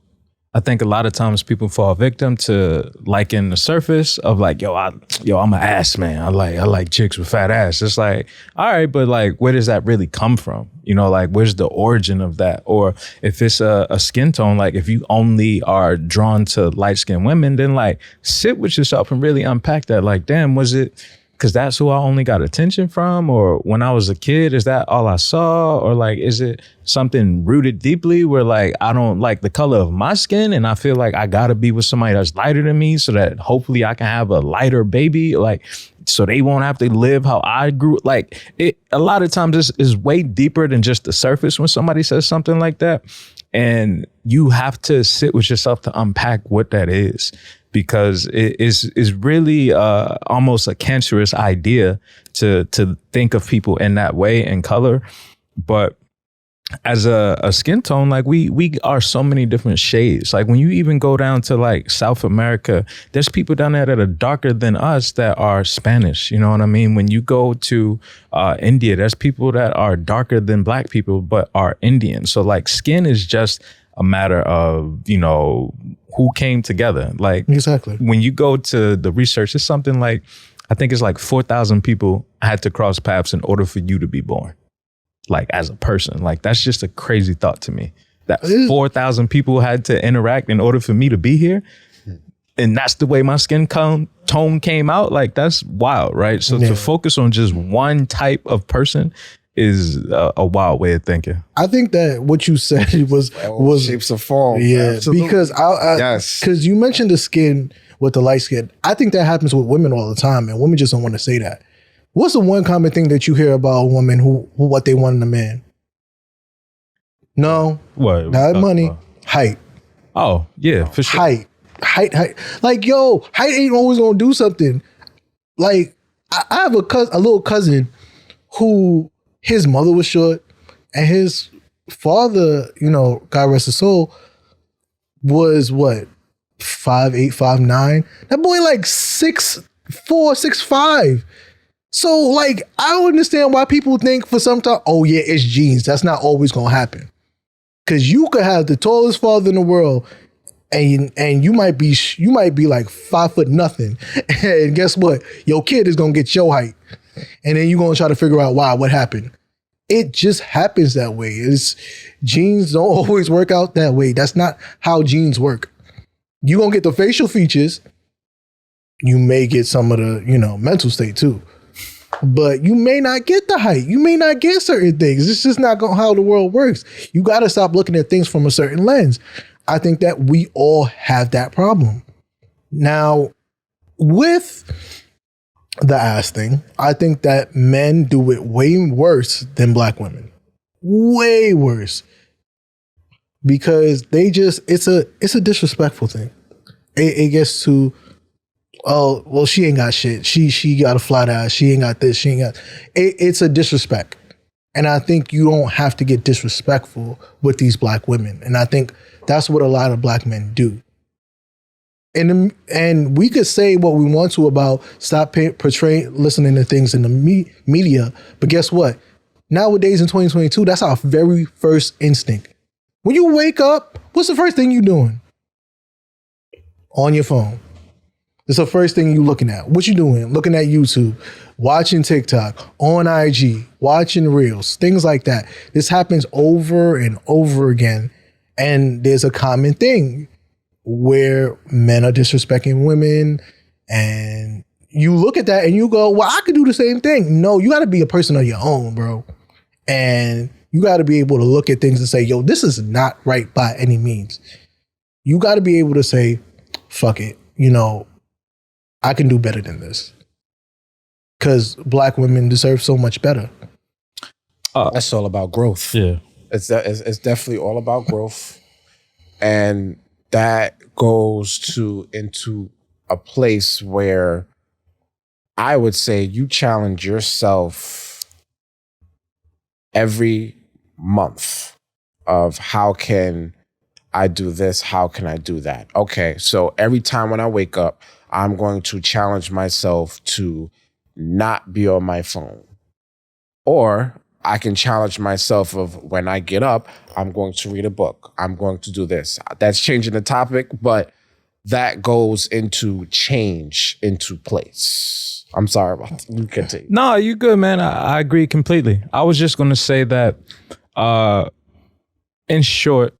I think a lot of times people fall victim to liking the surface of like, I'm an ass man. I like chicks with fat ass. It's like, all right, but like, where does that really come from? Like, where's the origin of that? Or if it's a skin tone, like if you only are drawn to light skinned women, then like sit with yourself and really unpack that. Like, damn, was it because that's who I only got attention from? Or when I was a kid, is that all I saw? Or like, is it something rooted deeply where like, I don't like the color of my skin and I feel like I gotta be with somebody that's lighter than me so that hopefully I can have a lighter baby, like, so they won't have to live how I grew. Like, a lot of times this is way deeper than just the surface when somebody says something like that. And you have to sit with yourself to unpack what that is. Because it is really almost a cancerous idea to think of people in that way in color. But as a skin tone, like we are so many different shades. Like when you even go down to like South America, there's people down there that are darker than us that are Spanish. You know what I mean? When you go to India, there's people that are darker than black people but are Indian. So like skin is just a matter of, you know, who came together. Like exactly. When you go to the research, it's something like, I think it's like 4,000 people had to cross paths in order for you to be born. Like as a person, like that's just a crazy thought to me. That 4,000 people had to interact in order for me to be here, and that's the way my skin tone came out. Like that's wild, right? So to focus on just one type of person is a wild way of thinking. I think that what you said was shapes of form. Yeah, absolutely. because because you mentioned the skin with the light skin. I think that happens with women all the time, and women just don't want to say that. What's the one common thing that you hear about a woman who what they want in a man? No, what? Not money, height. Oh yeah, for sure. Height. Like yo, height ain't always gonna do something. Like I have a little cousin who his mother was short, and his father, you know, God rest his soul, was what 5'8", 5'9". That boy like 6'4", 6'5". So, like, I don't understand why people think for some time, oh, yeah, it's genes. That's not always going to happen. Because you could have the tallest father in the world and you might be like 5 foot nothing. And guess what? Your kid is going to get your height. And then you're going to try to figure out why, what happened. It just happens that way. Genes don't always work out that way. That's not how genes work. You're going to get the facial features. You may get some of the, you know, mental state too. But you may not get the height. You may not get certain things. It's just not how the world works. You got to stop looking at things from a certain lens. I think that we all have that problem. Now, with the ass thing, I think that men do it way worse than black women. Way worse. Because it's a disrespectful thing. It gets to, oh, well, she ain't got shit. She got a flat ass. She ain't got this. She ain't got... It's a disrespect. And I think you don't have to get disrespectful with these black women. And I think that's what a lot of black men do. And we could say what we want to about stop listening to things in the media. But guess what? Nowadays in 2022, that's our very first instinct. When you wake up, what's the first thing you doing? On your phone. It's the first thing you looking at. What you doing? Looking at YouTube, watching TikTok, on IG, watching Reels, things like that. This happens over and over again. And there's a common thing where men are disrespecting women. And you look at that and you go, well, I could do the same thing. No, you got to be a person of your own, bro. And you got to be able to look at things and say, yo, this is not right by any means. You got to be able to say, fuck it. You know, I can do better than this. Because black women deserve so much better. That's all about growth. Yeah. It's definitely all about growth. And that goes into a place where I would say you challenge yourself every month of how can I do this? How can I do that? Okay, so every time when I wake up, I'm going to challenge myself to not be on my phone. Or I can challenge myself of when I get up, I'm going to read a book. I'm going to do this. That's changing the topic, but that goes into change into place. I'm sorry about that. You continue. No, you good, man. I agree completely. I was just going to say that, in short,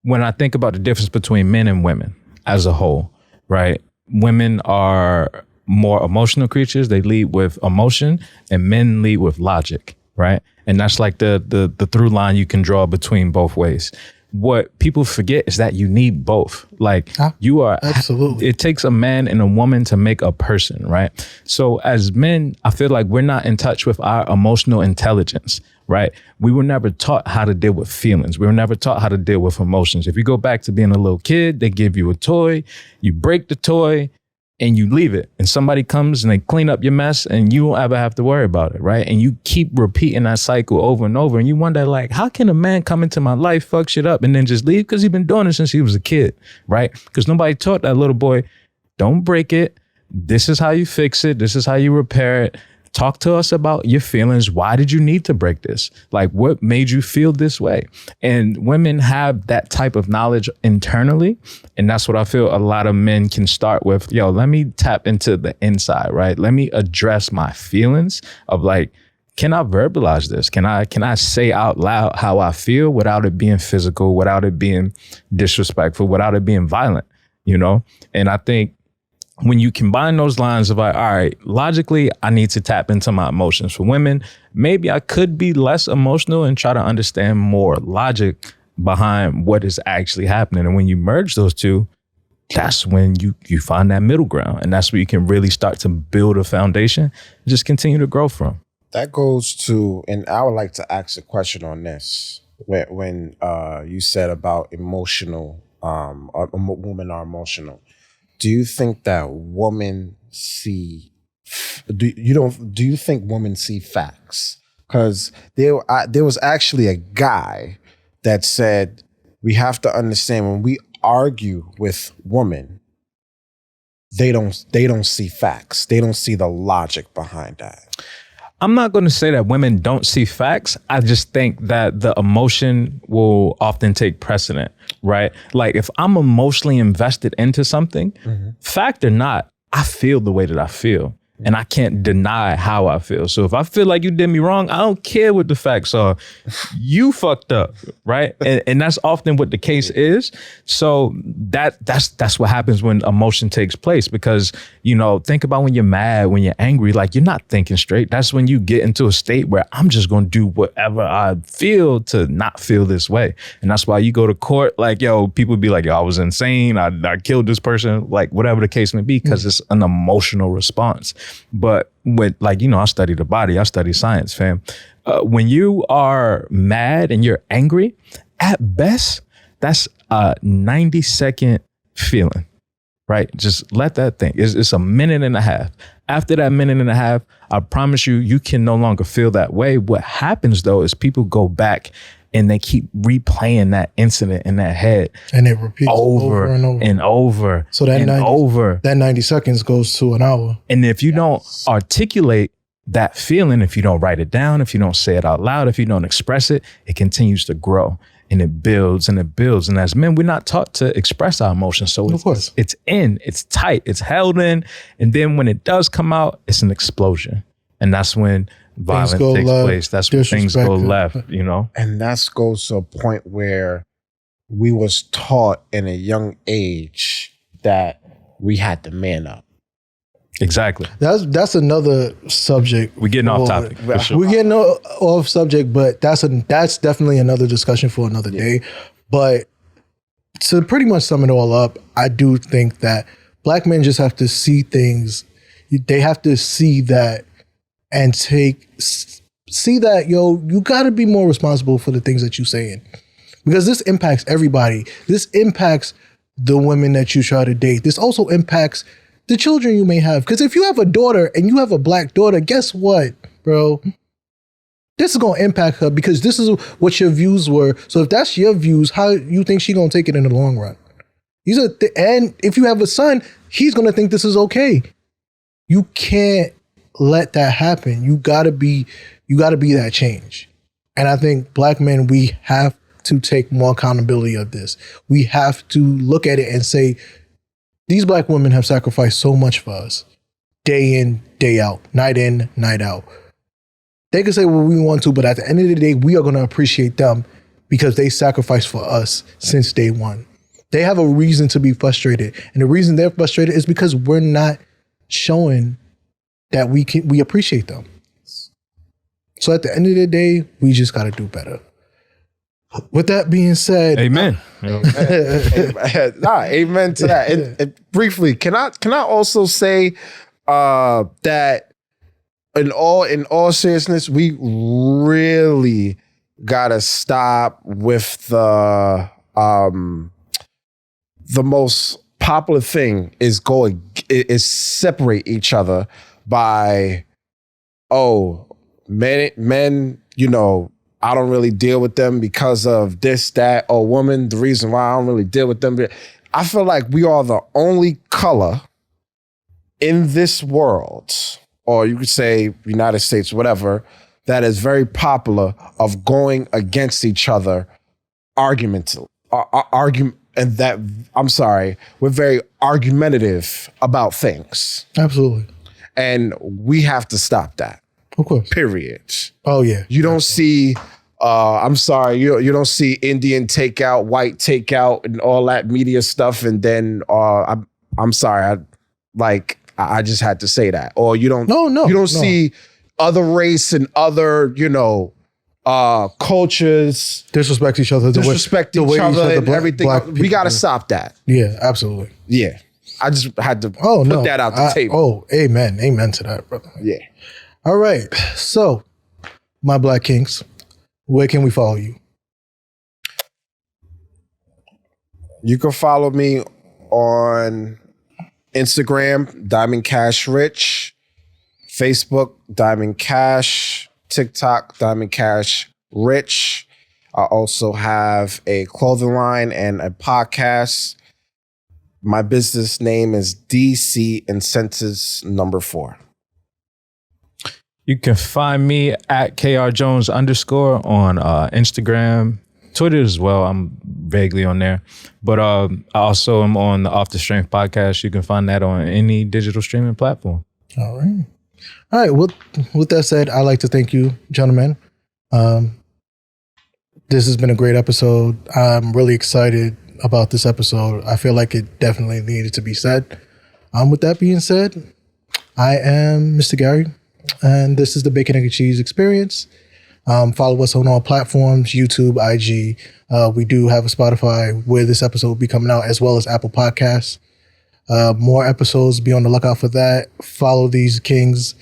when I think about the difference between men and women as a whole, right? Women are more emotional creatures. They lead with emotion, and men lead with logic, right? And that's like the through line you can draw between both ways. What people forget is that you need both. Like you are absolutely. It takes a man and a woman to make a person, right? So as men, I feel like we're not in touch with our emotional intelligence, right? We were never taught how to deal with feelings. We were never taught how to deal with emotions. If you go back to being a little kid, they give you a toy, you break the toy, and you leave it, and somebody comes and they clean up your mess, and you don't ever have to worry about it, right? And you keep repeating that cycle over and over, and you wonder, like, how can a man come into my life, fuck shit up, and then just leave? Because he's been doing it since he was a kid, right? Because nobody taught that little boy, don't break it. This is how you fix it. This is how you repair it. Talk to us about your feelings. Why did you need to break this? Like, what made you feel this way? And women have that type of knowledge internally. And that's what I feel a lot of men can start with. Yo, let me tap into the inside, right? Let me address my feelings of like, can I verbalize this? Can I say out loud how I feel without it being physical, without it being disrespectful, without it being violent, you know? And I think when you combine those lines of like, all right, logically, I need to tap into my emotions. For women, maybe I could be less emotional and try to understand more logic behind what is actually happening. And when you merge those two, that's when you find that middle ground. And that's where you can really start to build a foundation and just continue to grow from. That goes to, and I would like to ask a question on this. When you said about emotional, women are emotional. Do you think that women see? Do you think women see facts? Because there was actually a guy that said we have to understand when we argue with women, they don't see facts. They don't see the logic behind that. I'm not going to say that women don't see facts. I just think that the emotion will often take precedent, right? Like if I'm emotionally invested into something, fact or not, I feel the way that I feel. And I can't deny how I feel. So if I feel like you did me wrong, I don't care what the facts are. You fucked up, right? And that's often what the case is. So that's what happens when emotion takes place. Because, you know, think about when you're mad, when you're angry, like you're not thinking straight. That's when you get into a state where I'm just going to do whatever I feel to not feel this way. And that's why you go to court, like, yo, people be like, yo, I was insane. I killed this person, like whatever the case may be, because it's an emotional response. But with, like, you know, I study the body, I study science, fam. When you are mad and you're angry, at best, that's a 90-second feeling, right? Just let that think. It's a minute and a half. After that minute and a half, I promise you can no longer feel that way. What happens, though, is people go back and they keep replaying that incident in their head. And it repeats over and over. And over. So that 90 seconds goes to an hour. And if you don't articulate that feeling, if you don't write it down, if you don't say it out loud, if you don't express it, it continues to grow and it builds and it builds. And as men, we're not taught to express our emotions. So it's tight, it's held in. And then when it does come out, it's an explosion. And that's when violence takes place. That's when things go left, you know? And that goes to a point where we was taught in a young age that we had to man up. Exactly. That's another subject. We're getting off topic. For sure. We're getting off subject, but that's definitely another discussion for another day. But to pretty much sum it all up, I do think that Black men just have to see things. They have to see that and see that, yo, you got to be more responsible for the things that you're saying. Because this impacts everybody. This impacts the women that you try to date. This also impacts the children you may have. Because if you have a daughter and you have a Black daughter, guess what, bro? This is going to impact her because this is what your views were. So if that's your views, how you think she's going to take it in the long run? And if you have a son, he's going to think this is okay. You can't let that happen. You gotta be that change. And I think Black men, we have to take more accountability of this. We have to look at it and say, these Black women have sacrificed so much for us, day in, day out, night in, night out. They can say what we want to, but at the end of the day, we are going to appreciate them because they sacrificed for us since day one. They have a reason to be frustrated. And the reason they're frustrated is because we're not showing that we appreciate them. So at the end of the day, we just got to do better. With that being said, amen. Amen to that. And briefly, can I also say that in all seriousness, we really gotta stop with the most popular thing is going is separate each other by, men, you know, I don't really deal with them because of this, that, or woman, the reason why I don't really deal with them. I feel like we are the only color in this world, or you could say United States, whatever, that is very popular of going against each other argument, and that, I'm sorry, we're very argumentative about things. Absolutely. And we have to stop that. Of course. Period. Oh, yeah. You don't see, I'm sorry, you don't see Indian takeout, white takeout, and all that media stuff. And then I'm sorry, I just had to say that. Or you don't. You don't see other race and other, you know, cultures disrespect each other. Disrespect each other and everything. We got to stop that. Yeah, absolutely. Yeah. I just had to put that out the table. Amen. Amen to that, brother. Yeah. All right. So, my Black Kings, where can we follow you? You can follow me on Instagram, DiamondCash Rich, Facebook, DiamondCash, TikTok, DiamondCash Rich. I also have a clothing line and a podcast. My business name is DCIncentives 4. You can find me at KR Jones _ on Instagram, Twitter as well. I'm vaguely on there. But I also am on the Off the Strength podcast. You can find that on any digital streaming platform. All right. All right. With that said, I'd like to thank you, gentlemen. This has been a great episode. I'm really excited about this episode. I feel like it definitely needed to be said. With that being said, I am Mr. Gary, and this is the Bacon, Egg, and Cheese Experience. Follow us on all platforms, YouTube, IG. We do have a Spotify where this episode will be coming out, as well as Apple Podcasts. More episodes, be on the lookout for that. Follow these kings.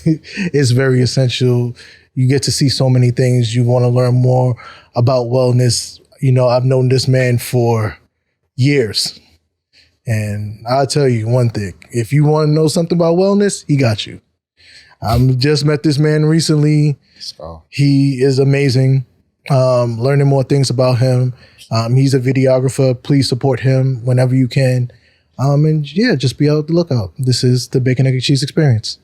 It's very essential. You get to see so many things. You want to learn more about wellness. You know, I've known this man for years. And I'll tell you one thing. If you want to know something about wellness, he got you. I just met this man recently. He is amazing. Learning more things about him. He's a videographer. Please support him whenever you can. And yeah, just be out the lookout. This is the Bacon, Egg, and Cheese Experience.